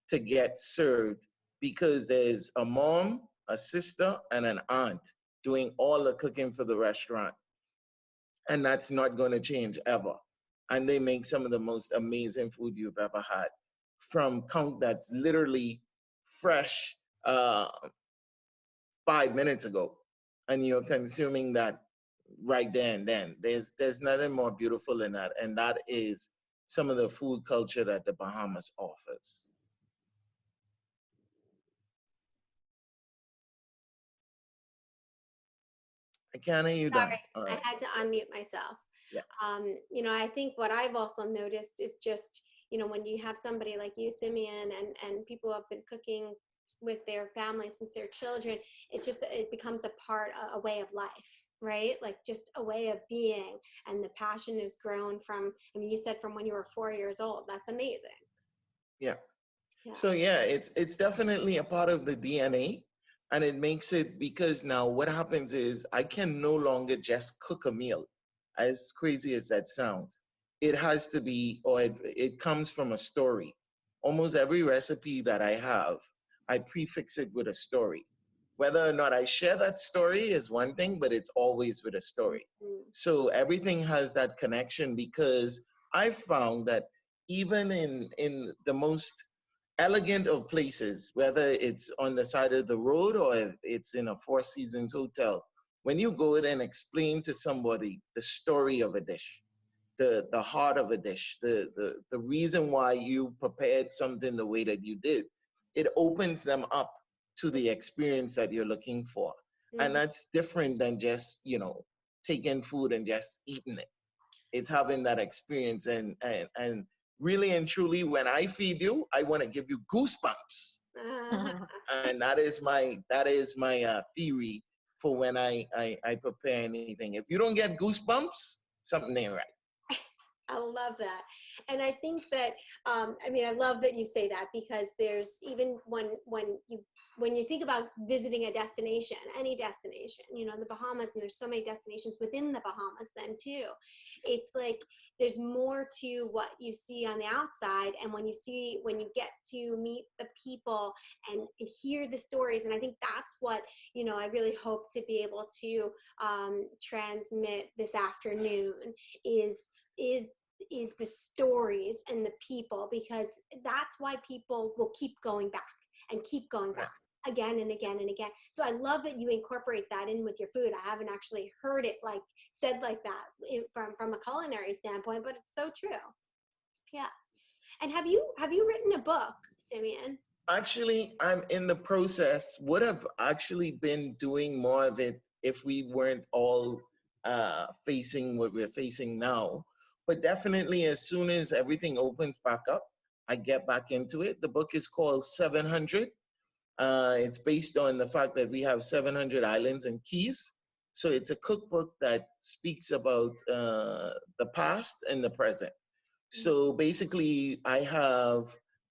to get served because there's a mom, a sister, and an aunt doing all the cooking for the restaurant. And that's not going to change ever. And they make some of the most amazing food you've ever had, from count that's literally fresh 5 minutes ago, and you're consuming that right there and then. There's nothing more beautiful than that, and that is some of the food culture that the Bahamas offers. I can't hear you, Sorry, Don. I had to unmute myself. Yeah. You know, I think what I've also noticed is just, you know, when you have somebody like you, Simeon, and people who have been cooking with their families since they're children, it becomes a part, a way of life, right? Like just a way of being. And the passion has grown from, I mean, you said from when you were 4 years old. That's amazing. Yeah. Yeah. So yeah, it's definitely a part of the DNA, and it makes it, because now what happens is I can no longer just cook a meal, as crazy as that sounds. It has to be, or it comes from a story. Almost every recipe that I have, I prefix it with a story. Whether or not I share that story is one thing, but it's always with a story. So everything has that connection, because I found that even in the most elegant of places, whether it's on the side of the road or if it's in a Four Seasons hotel, when you go in and explain to somebody the story of a dish, the heart of a dish, the reason why you prepared something the way that you did, it opens them up to the experience that you're looking for. And that's different than just, you know, taking food and just eating it. It's having that experience, and really and truly, when I feed you, I want to give you goosebumps. And that is my theory for when I prepare anything. If you don't get goosebumps, something ain't right. I love that. And I think that, I mean, I love that you say that, because there's, even when you think about visiting a destination, any destination, you know, the Bahamas, and there's so many destinations within the Bahamas then too, it's like there's more to what you see on the outside. And when you get to meet the people and hear the stories, and I think that's what, you know, I really hope to be able to transmit this afternoon is the stories and the people, because that's why people will keep going back and keep going back again and again and again. So I love that you incorporate that in with your food. I haven't actually heard it said like that from a culinary standpoint, but it's so true. Yeah. And have you written a book, Simeon? Actually, I'm in the process. Would have actually been doing more of it if we weren't all facing what we're facing now. But definitely, as soon as everything opens back up, I get back into it. The book is called 700. It's based on the fact that we have 700 islands and keys. So it's a cookbook that speaks about the past and the present. So basically, I have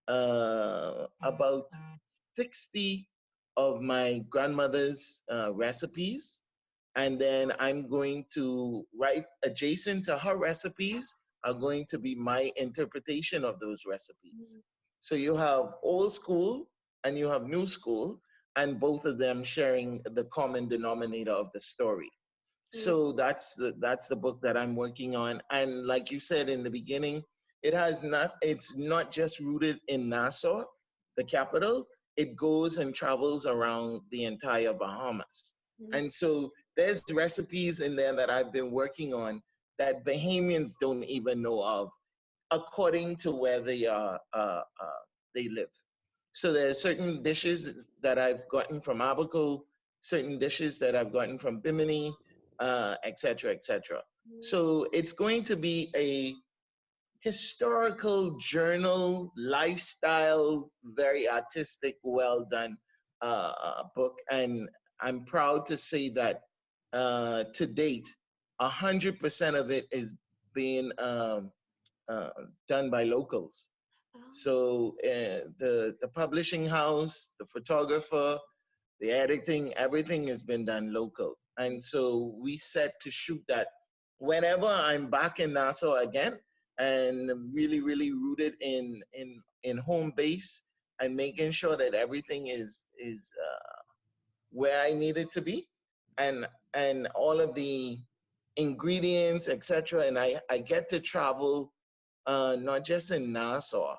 about 60 of my grandmother's recipes. And then I'm going to write adjacent to her recipes are going to be my interpretation of those recipes. So you have old school and you have new school, and both of them sharing the common denominator of the story. So that's the book that I'm working on. And like you said in the beginning, it's not just rooted in Nassau, the capital. It goes and travels around the entire Bahamas. And so there's recipes in there that I've been working on that Bahamians don't even know of, according to where they live. So there are certain dishes that I've gotten from Abaco, certain dishes that I've gotten from Bimini, et cetera, et cetera. So it's going to be a historical journal, lifestyle, very artistic, well done book. And I'm proud to say that to date, 100% of it is being done by locals. So the publishing house, the photographer, the editing, everything has been done local. And so we set to shoot that whenever I'm back in Nassau again, and really, really rooted in home base and making sure that everything is where I need it to be, and all of the ingredients, etc. And I get to travel not just in Nassau,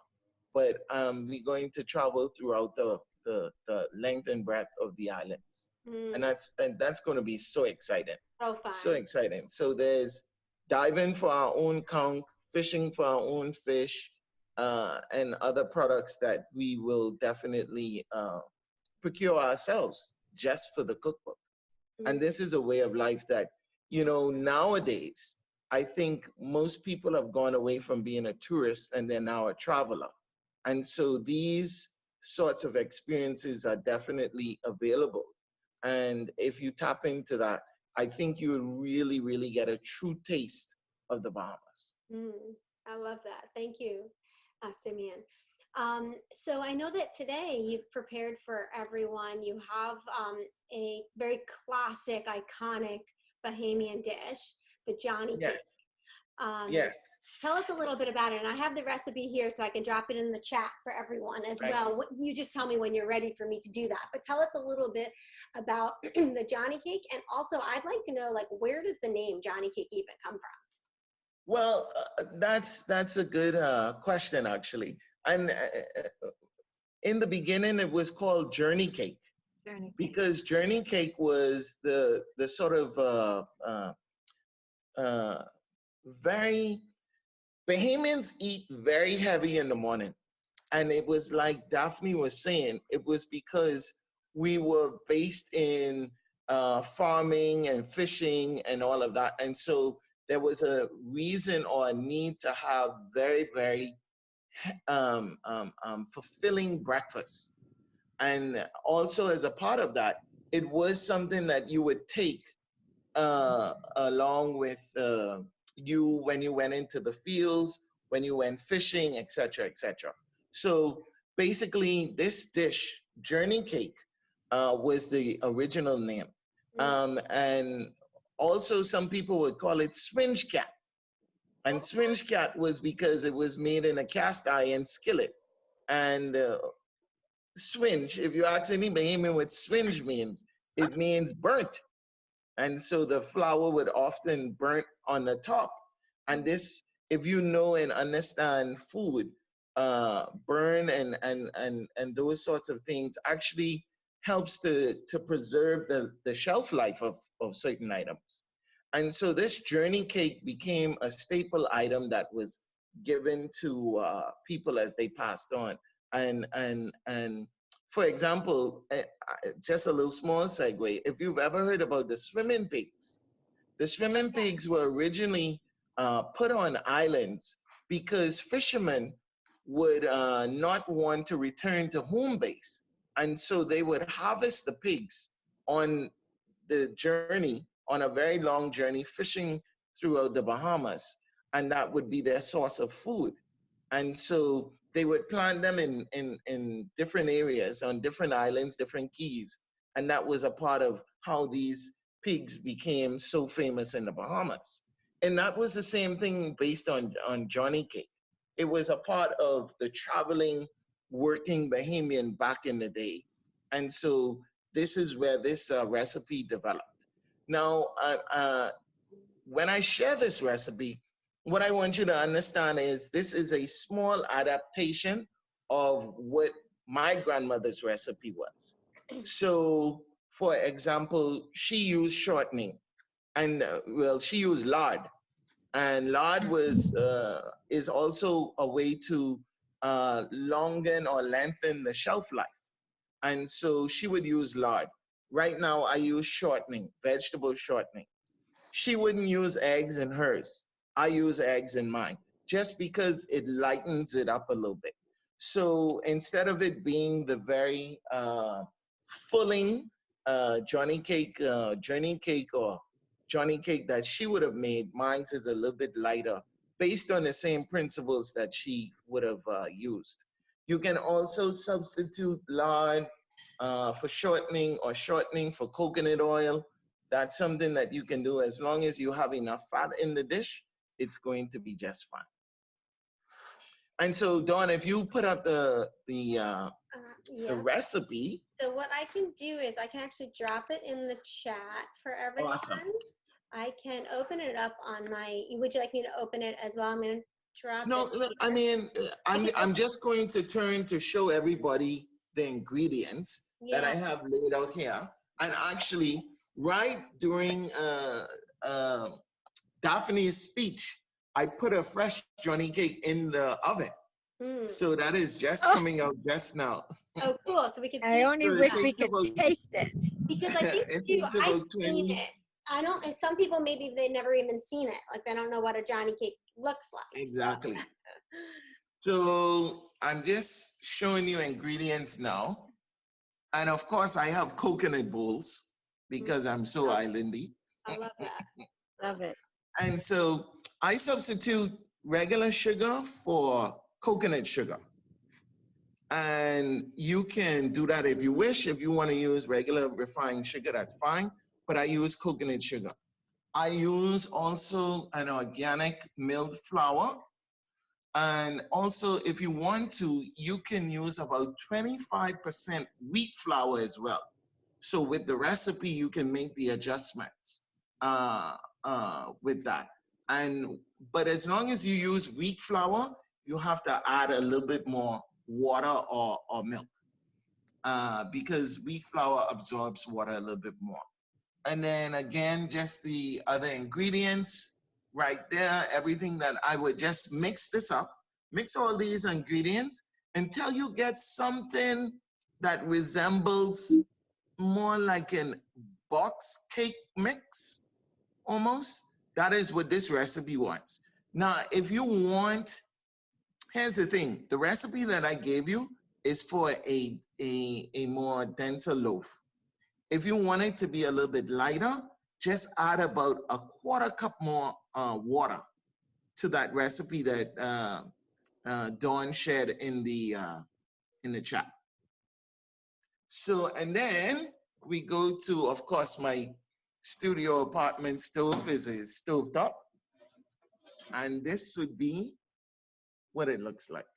but we're going to travel throughout the length and breadth of the islands. And that's going to be so exciting. So fun. So exciting. So there's diving for our own conch, fishing for our own fish, and other products that we will definitely procure ourselves just for the cookbook. And this is a way of life that, nowadays, I think most people have gone away from being a tourist and they're now a traveler. And so these sorts of experiences are definitely available. And if you tap into that, I think you would really, really get a true taste of the Bahamas. I love that. Thank you, Simeon. So I know that today you've prepared for everyone. You have a very classic, iconic Bahamian dish, the Johnny cake. Yes. Tell us a little bit about it. And I have the recipe here so I can drop it in the chat for everyone as well. You just tell me when you're ready for me to do that. But tell us a little bit about the Johnny cake. And also I'd like to know, where does the name Johnny cake even come from? Well, that's a good question, actually. And in the beginning, it was called Journey Cake. Because Journey Cake was the sort of very, Bahamians eat very heavy in the morning. And it was like Daphne was saying, it was because we were based in farming and fishing and all of that. And so there was a reason or a need to have very, very fulfilling breakfast. And also as a part of that, it was something that you would take along with you when you went into the fields, when you went fishing, etc., etc. So basically this dish, Journey Cake, was the original name. And also some people would call it Swinge Cat. And Swinge Cat was because it was made in a cast iron skillet. And swinge, if you ask any Bahamian what swinge means, it means burnt. And so the flour would often burn on the top. And this, if you know and understand food, burn and those sorts of things actually helps to preserve the shelf life of certain items. And so this Journey Cake became a staple item that was given to people as they passed on. And for example, just a little small segue, if you've ever heard about the swimming pigs, the swimming pigs were originally put on islands because fishermen would not want to return to home base. And so they would harvest the pigs on the journey, on a very long journey, fishing throughout the Bahamas. And that would be their source of food. And so they would plant them in different areas, on different islands, different keys. And that was a part of how these pigs became so famous in the Bahamas. And that was the same thing based on Johnny Cake. It was a part of the traveling, working Bahamian back in the day. And so this is where this recipe developed. Now, when I share this recipe, what I want you to understand is this is a small adaptation of what my grandmother's recipe was. So, for example, she used shortening, and well, she used lard, and lard was is also a way to lengthen or lengthen the shelf life, and so she would use lard. Right now, I use shortening, vegetable shortening. She wouldn't use eggs in hers. I use eggs in mine just because it lightens it up a little bit. So instead of it being the very filling Johnny cake or Johnny cake that she would have made, mine is a little bit lighter based on the same principles that she would have used. You can also substitute lard for shortening or shortening for coconut oil. That's something that you can do as long as you have enough fat in the dish, it's going to be just fine. And so, Dawn, if you put up the recipe. So what I can do is I can actually drop it in the chat for everyone. Awesome. I can open it up on my, would you like me to open it as well? I'm going to drop it. No, I mean, I'm just going to turn to show everybody the ingredients that I have laid out here. And actually, right during Daphne's speech, I put a fresh Johnny cake in the oven. So that is just coming out just now. Oh, cool. So we can see I only wish we could taste it. Because I think too, I've seen it. I don't know, some people maybe they've never even seen it. Like they don't know what a Johnny cake looks like. Exactly. So I'm just showing you ingredients now. And of course I have coconut bowls because I'm so islandy. I love that. Love it. And so I substitute regular sugar for coconut sugar. And you can do that if you wish. If you want to use regular refined sugar, that's fine. But I use coconut sugar. I use also an organic milled flour. And also, if you want to, you can use about 25% wheat flour as well. So with the recipe, you can make the adjustments with that. But as long as you use wheat flour, you have to add a little bit more water or milk because wheat flour absorbs water a little bit more. And then again, just the other ingredients right there, everything that I would just mix this up, mix all these ingredients until you get something that resembles more like an box cake mix, almost. That is what this recipe wants. Now, if you want, here's the thing, the recipe that I gave you is for a more denser loaf. If you want it to be a little bit lighter, just add about a quarter cup more water to that recipe that Dawn shared in the chat. So, and then we go to, of course, my studio apartment stove is a stove top. And this would be what it looks like.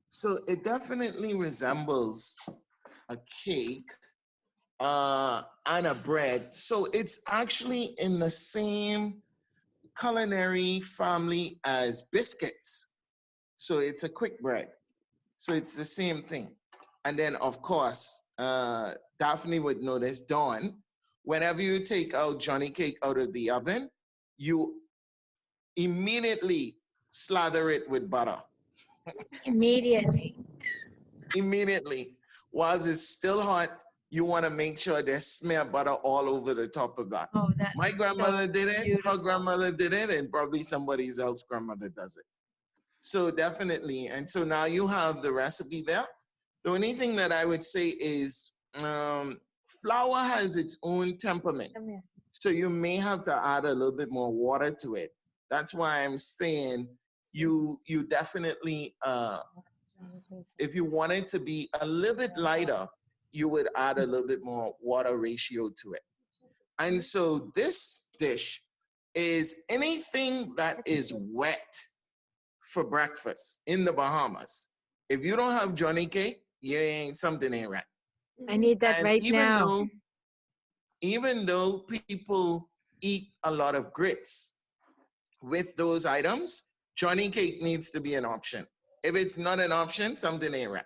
So it definitely resembles a cake and a bread. So it's actually in the same culinary family as biscuits. So it's a quick bread. So it's the same thing. And then of course, Daphne would know this, Dawn, whenever you take out Johnny cake out of the oven, you immediately slather it with butter. Immediately. Immediately. Whilst it's still hot, you want to make sure there's smear butter all over the top of that. Oh, that my grandmother so did it, beautiful. her grandmother did it, and probably somebody else's grandmother does it. So definitely. And so now you have the recipe there. The only thing that I would say is flour has its own temperament. So you may have to add a little bit more water to it. That's why I'm saying you definitely, if you want it to be a little bit lighter, you would add a little bit more water ratio to it. And so this dish is anything that is wet for breakfast in the Bahamas. If you don't have Johnny cake, something ain't right. I need that And right even now. even though people eat a lot of grits with those items, Johnny cake needs to be an option. If it's not an option, something ain't right.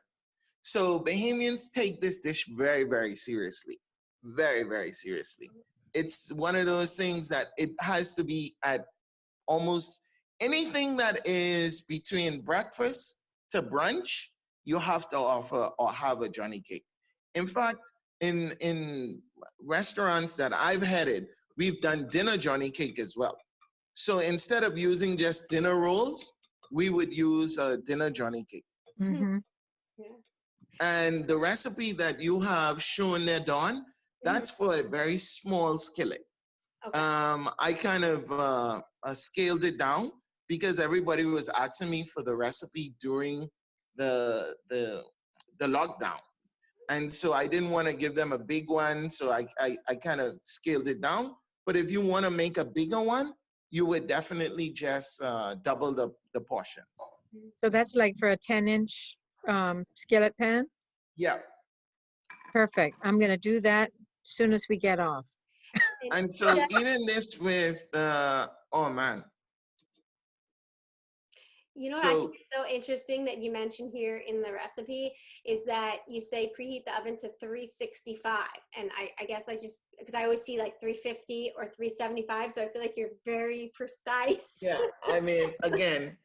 So Bahamians take this dish very, very seriously. Very, very seriously. It's one of those things that it has to be at almost anything that is between breakfast to brunch, you have to offer or have a Johnny cake. In fact, in restaurants that I've headed, we've done dinner Johnny cake as well. So instead of using just dinner rolls, we would use a dinner Johnny cake. Mm-hmm. Yeah. And the recipe that you have shown there, Dawn, that's for a very small skillet. Okay. I kind of scaled it down because everybody was asking me for the recipe during the lockdown. And so I didn't want to give them a big one, so I kind of scaled it down. But if you want to make a bigger one, you would definitely just double the portions. So that's like for a 10-inch skillet pan? Yeah. Perfect. I'm going to do that as soon as we get off. And so eating this with, oh man. You know what I think is so interesting that you mentioned here in the recipe is that you say preheat the oven to 365. And I guess I just, because I always see like 350 or 375. So I feel like you're very precise. Yeah, I mean, again,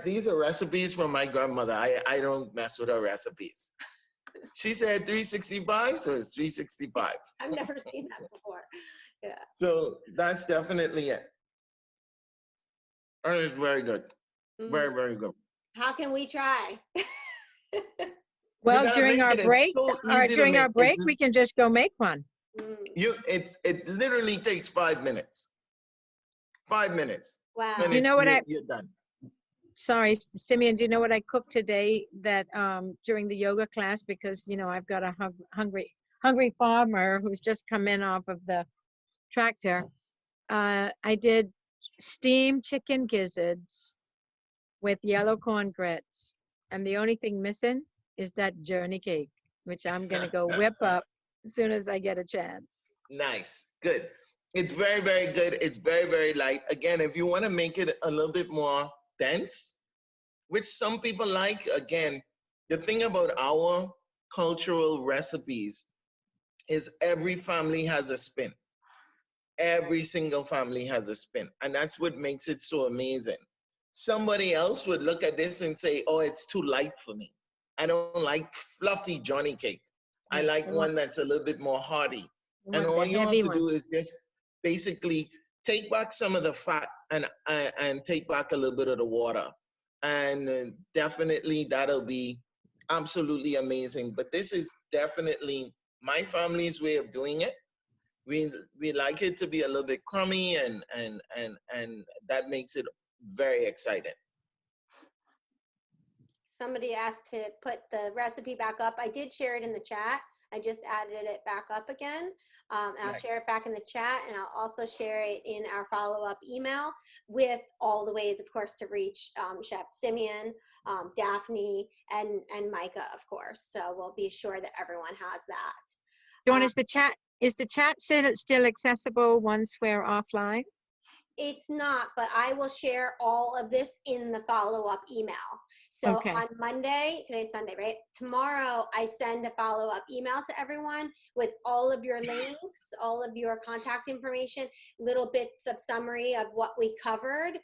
these are recipes from my grandmother. I don't mess with her recipes. She said 365, so it's 365. I've never seen that before. Yeah. So that's definitely it. And it's very good. Very, very good. How can we try? Well, during our break, we can just go make one. It literally takes 5 minutes. 5 minutes. Wow. You know what you're done. Sorry, Simeon, do you know what I cooked today that during the yoga class, because, you know, I've got a hungry farmer who's just come in off of the tractor. I did steamed chicken gizzards with yellow corn grits. And the only thing missing is that Johnny cake, which I'm going to go whip up as soon as I get a chance. Nice. Good. It's very, very good. It's very, very light. Again, if you want to make it a little bit more dense, which some people like, again, the thing about our cultural recipes is every family has a spin. Every single family has a spin. And that's what makes it so amazing. Somebody else would look at this and say, oh, it's too light for me. I don't like fluffy Johnny cake. I like one that's a little bit more hearty. And all you have to do is just basically take back some of the fat and take back a little bit of the water. And definitely that'll be absolutely amazing. But this is definitely my family's way of doing it. We like it to be a little bit crummy and that makes it very exciting. Somebody asked to put the recipe back up. I did share it in the chat. I just added it back up again. And I'll share it back in the chat, and I'll also share it in our follow-up email with all the ways, of course, to reach Chef Simeon, Daphne, and Micah, of course. So we'll be sure that everyone has that. Dawn, is the chat still accessible once we're offline? It's not, but I will share all of this in the follow-up email. So on Monday, today's Sunday, right? Tomorrow, I send a follow-up email to everyone with all of your links, all of your contact information, little bits of summary of what we covered.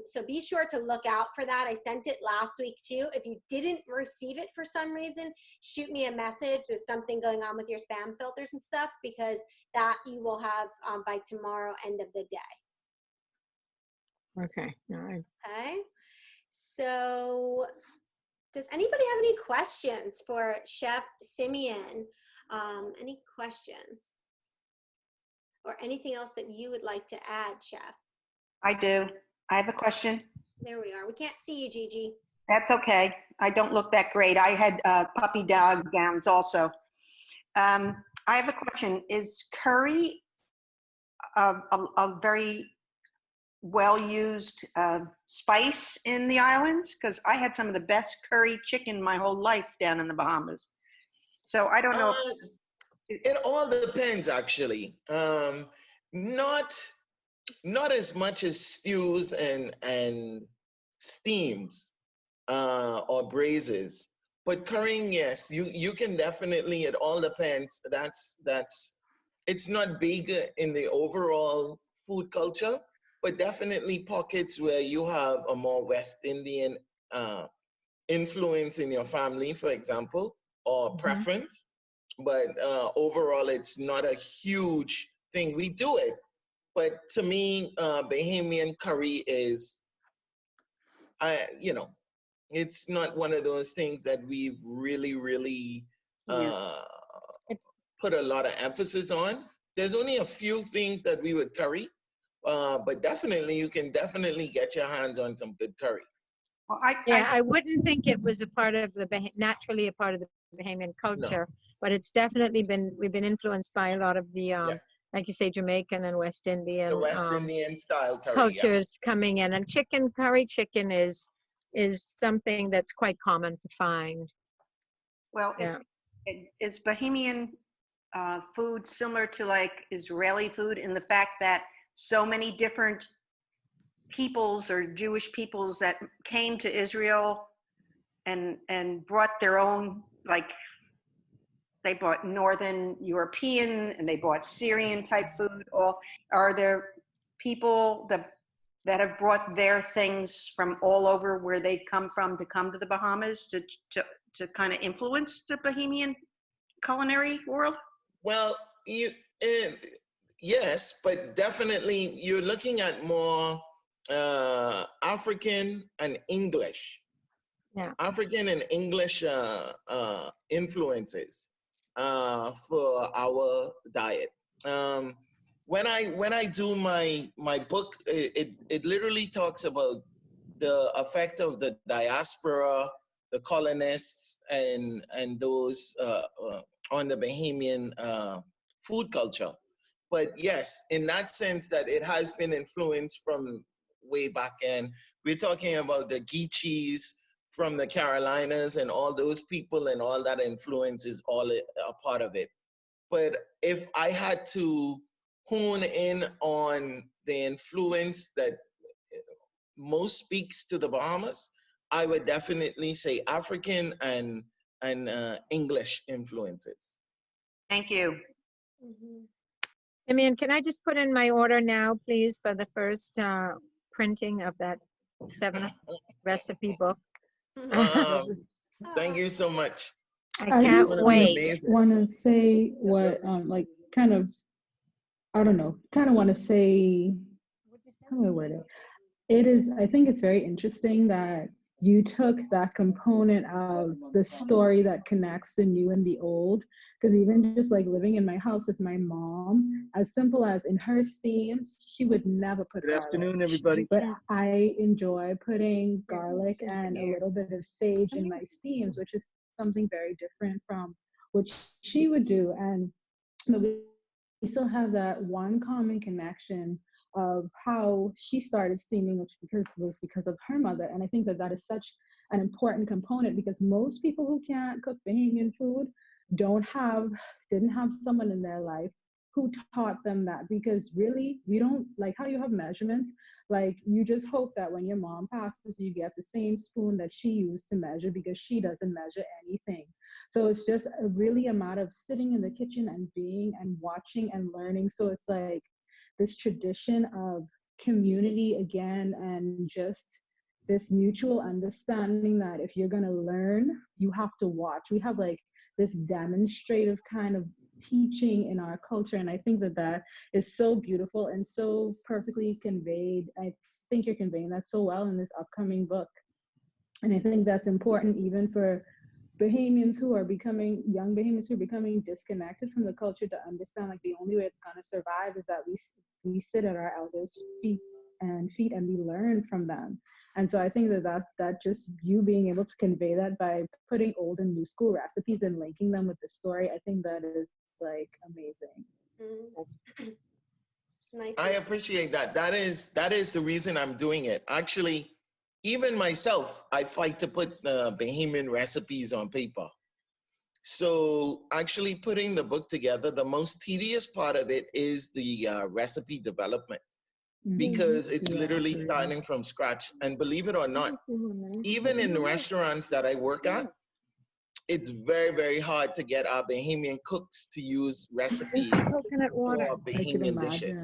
So be sure to look out for that. I sent it last week too. If you didn't receive it for some reason, shoot me a message. There's something going on with your spam filters and stuff, because that you will have by tomorrow, end of the day. Okay. All right. Okay. So does anybody have any questions for Chef Simeon? Any questions? Or anything else that you would like to add, Chef? I do. I have a question. There we are. We can't see you, Gigi. That's okay. I don't look that great. I had puppy dog gowns also. I have a question. Is curry a very well-used spice in the islands? Because I had some of the best curry chicken my whole life down in the Bahamas. So I don't know. It all depends, actually. Not as much as stews and steams or braises, but currying, yes, you can definitely. It all depends. That's it's not big in the overall food culture, but definitely pockets where you have a more West Indian influence in your family, for example, or preference. But overall, it's not a huge thing. We do it, but to me, Bahamian curry is, it's not one of those things that we've really uh, put a lot of emphasis on. There's only a few things that we would curry, but definitely you can definitely get your hands on some good curry. Well, I wouldn't think it was a part of the naturally a part of the Bahamian culture, but it's definitely we've been influenced by a lot of the like you say, Jamaican and West Indian, the West Indian style curry cultures coming in, and curry chicken is something that's quite common to find. Well, is Bahamian food similar to like Israeli food in the fact that so many different peoples or Jewish peoples that came to Israel and brought their own, like they brought Northern European and they brought Syrian type food? Or are there people that have brought their things from all over where they've come from to come to the Bahamas to kind of influence the Bahamian culinary world? Well, yes, but definitely you're looking at more African and English. Yeah. African and English influences for our diet. When I do my book, it literally talks about the effect of the diaspora, the colonists, and those on the Bahamian food culture. But yes, in that sense that it has been influenced from way back in. We're talking about the Geechees from the Carolinas and all those people, and all that influence is all a part of it. But if I had to hone in on the influence that most speaks to the Bahamas, I would definitely say African and English influences. Thank you. Simeon, can I just put in my order now, please, for the first printing of that 7 recipe book? Thank you so much. I can't wait. I just want to say what, like, kind of, I don't know, kind of want to say, how do I word it? It is, I think it's very interesting that you took that component of the story that connects the new and the old. Because even just like living in my house with my mom, as simple as in her steams, she would never put garlic. Good afternoon, everybody. But I enjoy putting garlic and a little bit of sage in my steams, which is something very different from what she would do. And we still have that one common connection of how she started steaming, which was because of her mother. And I think that is such an important component, because most people who can't cook Bahamian food didn't have someone in their life who taught them that. Because really, we don't, like how you have measurements, like you just hope that when your mom passes, you get the same spoon that she used to measure, because she doesn't measure anything. So it's just really a matter of sitting in the kitchen and being and watching and learning. So it's like this tradition of community again, and just this mutual understanding that if you're going to learn, you have to watch. We have like this demonstrative kind of teaching in our culture, and I think that is so beautiful and so perfectly conveyed. I think you're conveying that so well in this upcoming book, and I think that's important even for Bahamians who are becoming, young Bahamians who are becoming disconnected from the culture, to understand like the only way it's going to survive is that we sit at our elders' feet and we learn from them. And so I think that just you being able to convey that by putting old and new school recipes and linking them with the story, I think that is like amazing. Nice. I appreciate that. That is the reason I'm doing it. Actually, even myself, I fight to put Bahamian recipes on paper. So actually putting the book together, the most tedious part of it is the recipe development, because it's literally starting from scratch. And believe it or not, even in the restaurants that I work at, it's very, very hard to get our Bahamian cooks to use recipes for Bahamian dishes.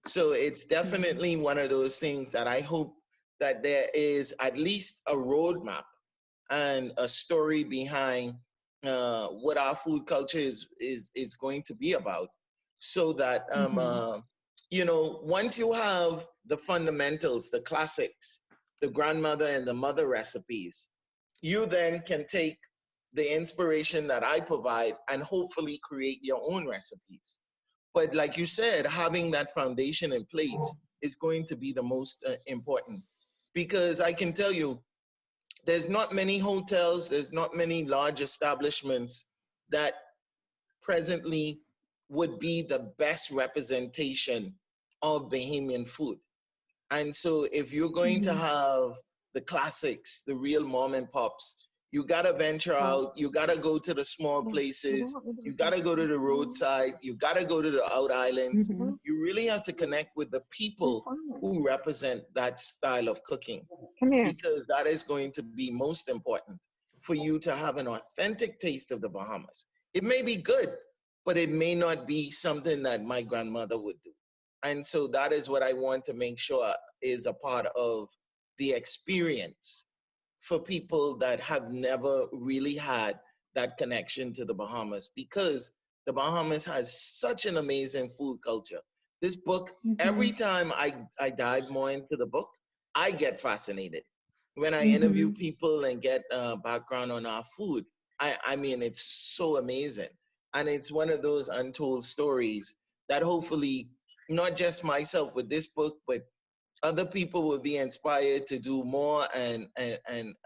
So it's definitely one of those things that I hope that there is at least a roadmap and a story behind what our food culture is going to be about, so that you know, once you have the fundamentals, the classics, the grandmother and the mother recipes, you then can take the inspiration that I provide and hopefully create your own recipes. But like you said, having that foundation in place is going to be the most important, because I can tell you, there's not many hotels, there's not many large establishments that presently would be the best representation of Bahamian food. And so if you're going to have the classics, the real mom and pops, you gotta venture out, you gotta go to the small places, you gotta go to the roadside, you gotta go to the out islands. You really have to connect with the people who represent that style of cooking, because that is going to be most important for you to have an authentic taste of the Bahamas. It may be good, but it may not be something that my grandmother would do. And so that is what I want to make sure is a part of the experience for people that have never really had that connection to the Bahamas, because the Bahamas has such an amazing food culture. This book, every time I dive more into the book, I get fascinated. When I interview people and get background on our food, I mean, it's so amazing. And it's one of those untold stories that hopefully, not just myself with this book, but other people will be inspired to do more and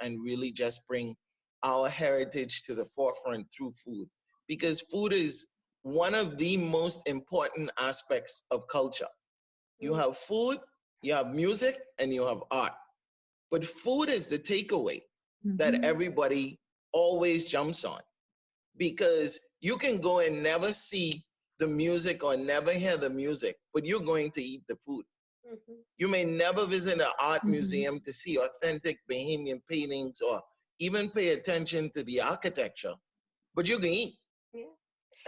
really just bring our heritage to the forefront through food. Because food is one of the most important aspects of culture. You have food, you have music, and you have art. But food is the takeaway that everybody always jumps on, because you can go and never see the music or never hear the music, but you're going to eat the food. You may never visit an art museum to see authentic Bahamian paintings or even pay attention to the architecture, but you can eat.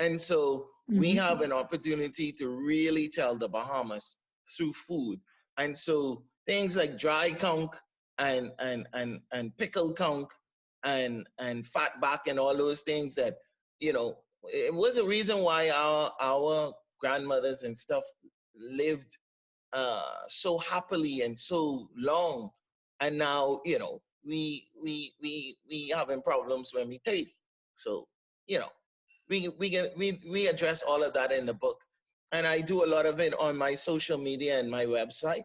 And so we have an opportunity to really tell the Bahamas through food. And so things like dry conch and pickled conch and fatback and all those things that, you know, it was a reason why our grandmothers and stuff lived so happily and so long, and now, you know, we having problems when we taste. So, you know, we address all of that in the book, and I do a lot of it on my social media and my website,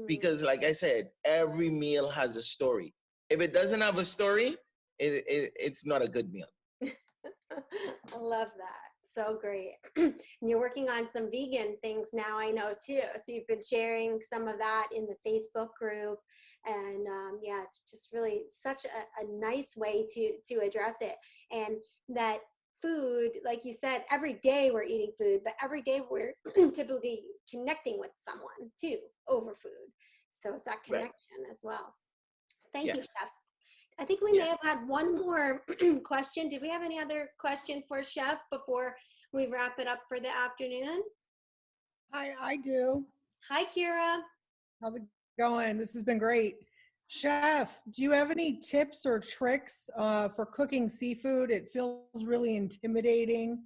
because like I said, every meal has a story. If it doesn't have a story, it's not a good meal. I love that. So great. And you're working on some vegan things now, I know too. So you've been sharing some of that in the Facebook group. And yeah, it's just really such a nice way to address it. And that food, like you said, every day we're eating food, but every day we're typically connecting with someone too over food. So it's that connection as well. Thank you, Chef. I think we may have had one more question. Did we have any other question for Chef before we wrap it up for the afternoon? I do. Hi, Kira. How's it going? This has been great. Chef, do you have any tips or tricks for cooking seafood? It feels really intimidating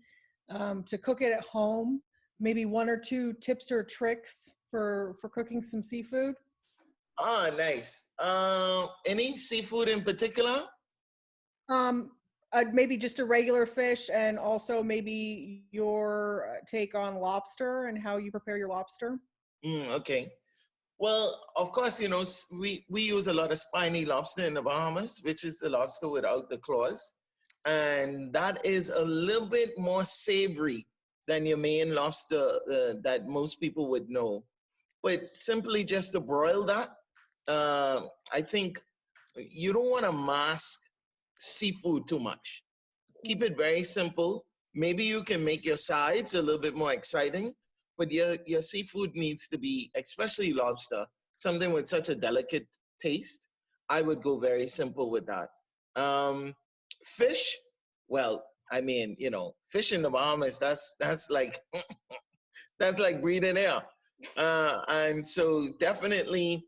to cook it at home. Maybe one or two tips or tricks for cooking some seafood? Ah, nice. Any seafood in particular? Maybe just a regular fish, and also maybe your take on lobster and how you prepare your lobster. Okay. Well, of course, you know, we use a lot of spiny lobster in the Bahamas, which is the lobster without the claws. And that is a little bit more savory than your main lobster that most people would know. But simply just to broil that, I think you don't want to mask seafood too much. Keep it very simple. Maybe you can make your sides a little bit more exciting, but your seafood needs to be, especially lobster, something with such a delicate taste. I would go very simple with that. Fish, well, I mean, you know, fish in the Bahamas, that's like that's like breathing air. And so definitely,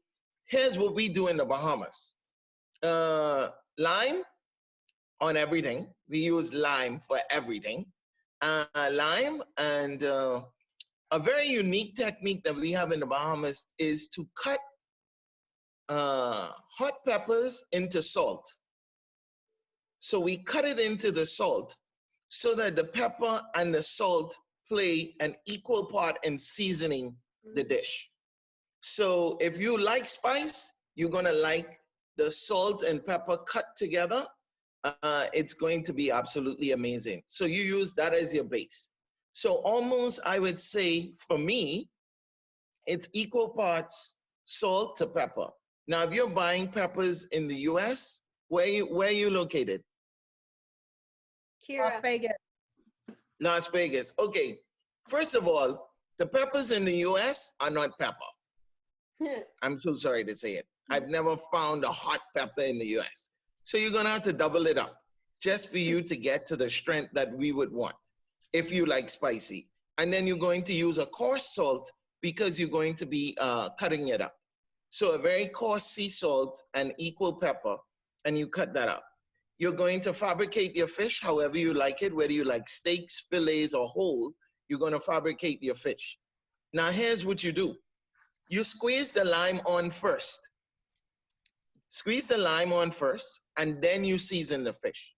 here's what we do in the Bahamas. Lime on everything. We use lime for everything. Lime and a very unique technique that we have in the Bahamas is to cut hot peppers into salt. So we cut it into the salt so that the pepper and the salt play an equal part in seasoning the dish. So if you like spice, you're gonna like the salt and pepper cut together. It's going to be absolutely amazing. So you use that as your base. So almost, I would say, for me, it's equal parts salt to pepper. Now, if you're buying peppers in the US, where are you located? Las Vegas. Las Vegas. Okay. First of all, the peppers in the US are not pepper. I'm so sorry to say it. I've never found a hot pepper in the US. So you're gonna have to double it up just for you to get to the strength that we would want if you like spicy. And then you're going to use a coarse salt because you're going to be cutting it up. So a very coarse sea salt and equal pepper, and you cut that up. You're going to fabricate your fish however you like it, whether you like steaks, fillets, or whole, you're gonna fabricate your fish. Now here's what you do. You squeeze the lime on first. Squeeze the lime on first, and then you season the fish.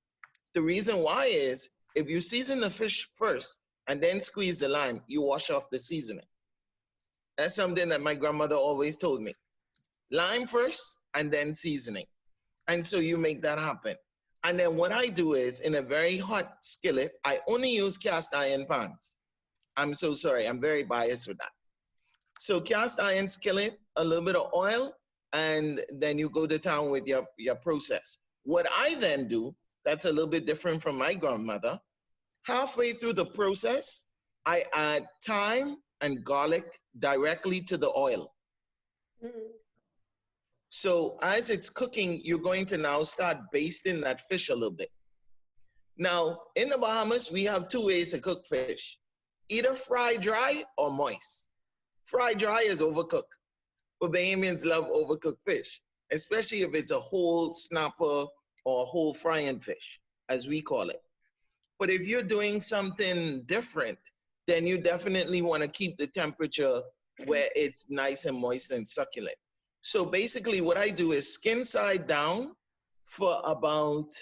The reason why is, if you season the fish first and then squeeze the lime, you wash off the seasoning. That's something that my grandmother always told me. Lime first and then seasoning. And so you make that happen. And then what I do is, in a very hot skillet, I only use cast iron pans. I'm so sorry, I'm very biased with that. So cast iron skillet, a little bit of oil, and then you go to town with your process. What I then do, that's a little bit different from my grandmother, halfway through the process, I add thyme and garlic directly to the oil. So as it's cooking, you're going to now start basting that fish a little bit. Now, in the Bahamas, we have two ways to cook fish. Either fry dry or moist. Fry dry is overcooked. But Bahamians love overcooked fish, especially if it's a whole snapper or a whole frying fish, as we call it. But if you're doing something different, then you definitely want to keep the temperature where it's nice and moist and succulent. So basically what I do is skin side down for about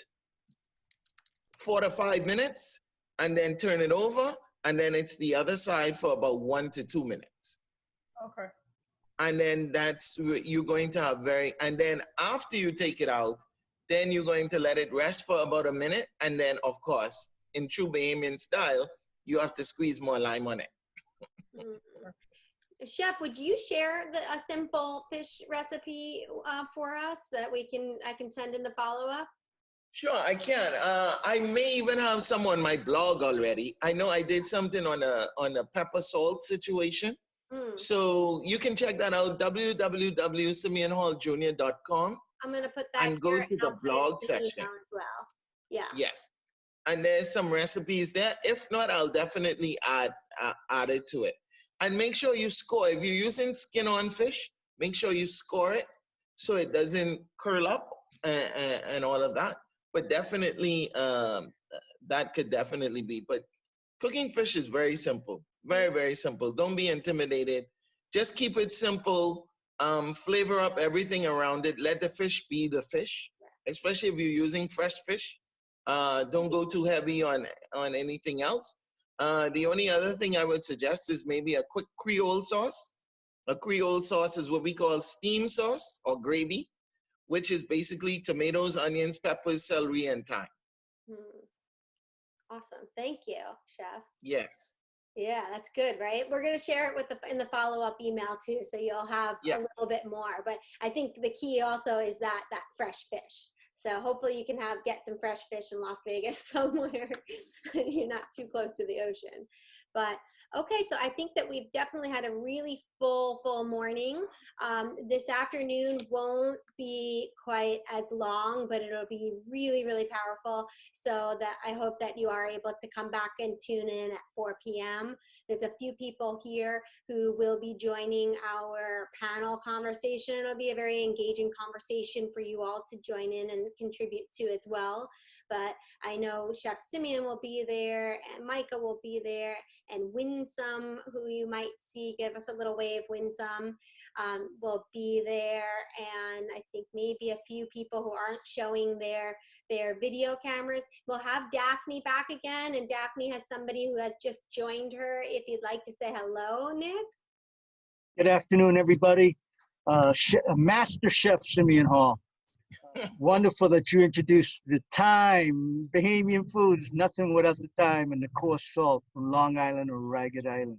4 to 5 minutes, and then turn it over, and then it's the other side for about 1 to 2 minutes. Okay. And then that's, you're going to have and then after you take it out, then you're going to let it rest for about a minute. And then, of course, in true Bahamian style, you have to squeeze more lime on it. Chef, would you share a simple fish recipe for us that I can send in the follow-up? Sure, I can. I may even have some on my blog already. I know I did something on a pepper salt situation. So you can check that out, www.simeonhalljr.com. I'm going to put that and go to the blog section as well. Yeah. Yes. And there's some recipes there. If not, I'll definitely add it to it. And make sure you score. If you're using skin-on fish, make sure you score it so it doesn't curl up and all of that. But definitely, that could definitely be. But cooking fish is very simple. Very, very simple. Don't be intimidated. Just keep it simple. Flavor up everything around it. Let the fish be the fish, especially if you're using fresh fish. Don't go too heavy on anything else. The only other thing I would suggest is maybe a quick Creole sauce. A Creole sauce is what we call steam sauce or gravy, which is basically tomatoes, onions, peppers, celery, and thyme. Awesome. Thank you, Chef. Yes. Yeah, that's good, right? We're going to share it in the follow-up email too, so you'll have a little bit more. But I think the key also is that fresh fish. So hopefully you can get some fresh fish in Las Vegas somewhere. You're not too close to the ocean. But okay, so I think that we've definitely had a really full morning. This afternoon won't be quite as long, but it'll be really powerful. So that I hope that you are able to come back and tune in at 4 p.m. There's a few people here who will be joining our panel conversation. It'll be a very engaging conversation for you all to join in and contribute to as well. But I know Chef Simeon will be there, and Micah will be there, and Winsome, who you might see, give us a little wave, Winsome, will be there, and I think maybe a few people who aren't showing their video cameras. We'll have Daphne back again, and Daphne has somebody who has just joined her. If you'd like to say hello, Nick. Good afternoon, everybody. Master Chef Simeon Hall. Wonderful that you introduced the thyme. Bahamian food is nothing without the thyme and the coarse salt from Long Island or Ragged Island.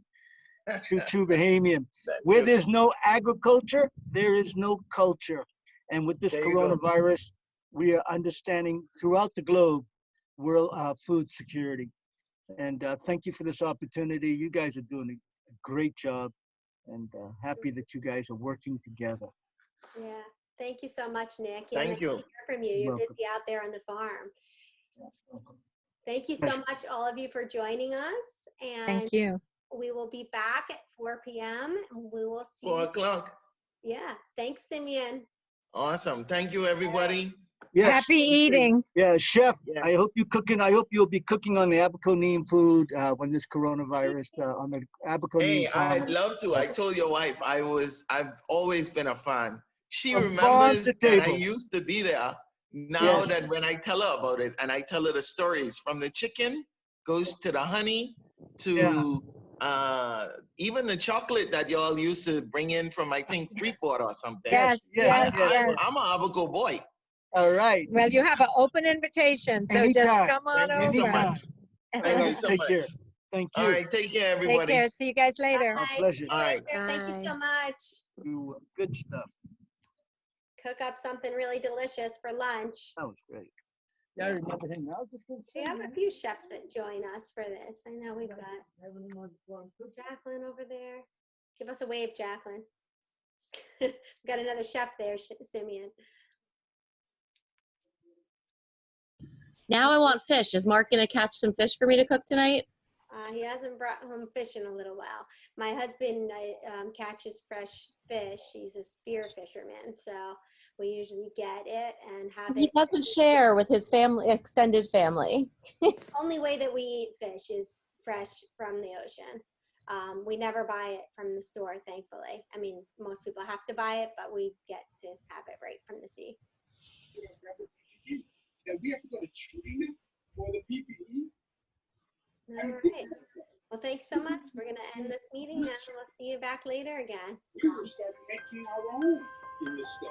True Bahamian. Where there's no agriculture, there is no culture. And with this coronavirus, we are understanding throughout the globe world food security. And thank you for this opportunity. You guys are doing a great job, and happy that you guys are working together. Yeah. Thank you so much, Nick. Thank you. Nice to hear from you. You're busy out there on the farm. Thank you so much, all of you, for joining us. And Thank you. we will be back at 4 p.m. and we will see 4 o'clock. Yeah. Thanks, Simeon. Awesome. Thank you, everybody. Yes. Happy eating. Yeah, Chef, I hope you'll be cooking on the Abaco Neem food when this coronavirus on the Abaco Neem. Hey, I'd love to. I told your wife I've always been a fan. She From remembers farm to that I table. used to be there. Now that when I tell her about it, and I tell her the stories from the chicken goes to the honey to even the chocolate that y'all used to bring in from, I think, Freeport or something. Yes. I'm an Abaco boy. All right. Well, you have an open invitation, so just Anytime. come on Thank you so over. much. Thank you so Take much. care. Thank you. All right, take care, Take everybody. care. See you guys later. Bye. pleasure. See you All right. later. Thank you so much. Good stuff. Cook up something really delicious for lunch. That was great. Yeah, I remember him. I was just gonna say, We have a man. few chefs that join us for this. I know we've got Jacqueline over there. Give us a wave, Jacqueline. We've got another chef there, Simeon. Now I want fish. Is Mark going to catch some fish for me to cook tonight? He hasn't brought home fish in a little while. My husband catches fresh fish. He's a spear fisherman, so we usually get it and have it. He doesn't share with his family, extended family. It's the only way that we eat fish is fresh from the ocean. We never buy it from the store, thankfully. I mean, most people have to buy it, but we get to have it right from the sea. And we have to go to treatment for the PPE. All right. Well, thanks so much. We're going to end this meeting now. We'll see you back later again. We will start making our own in this study.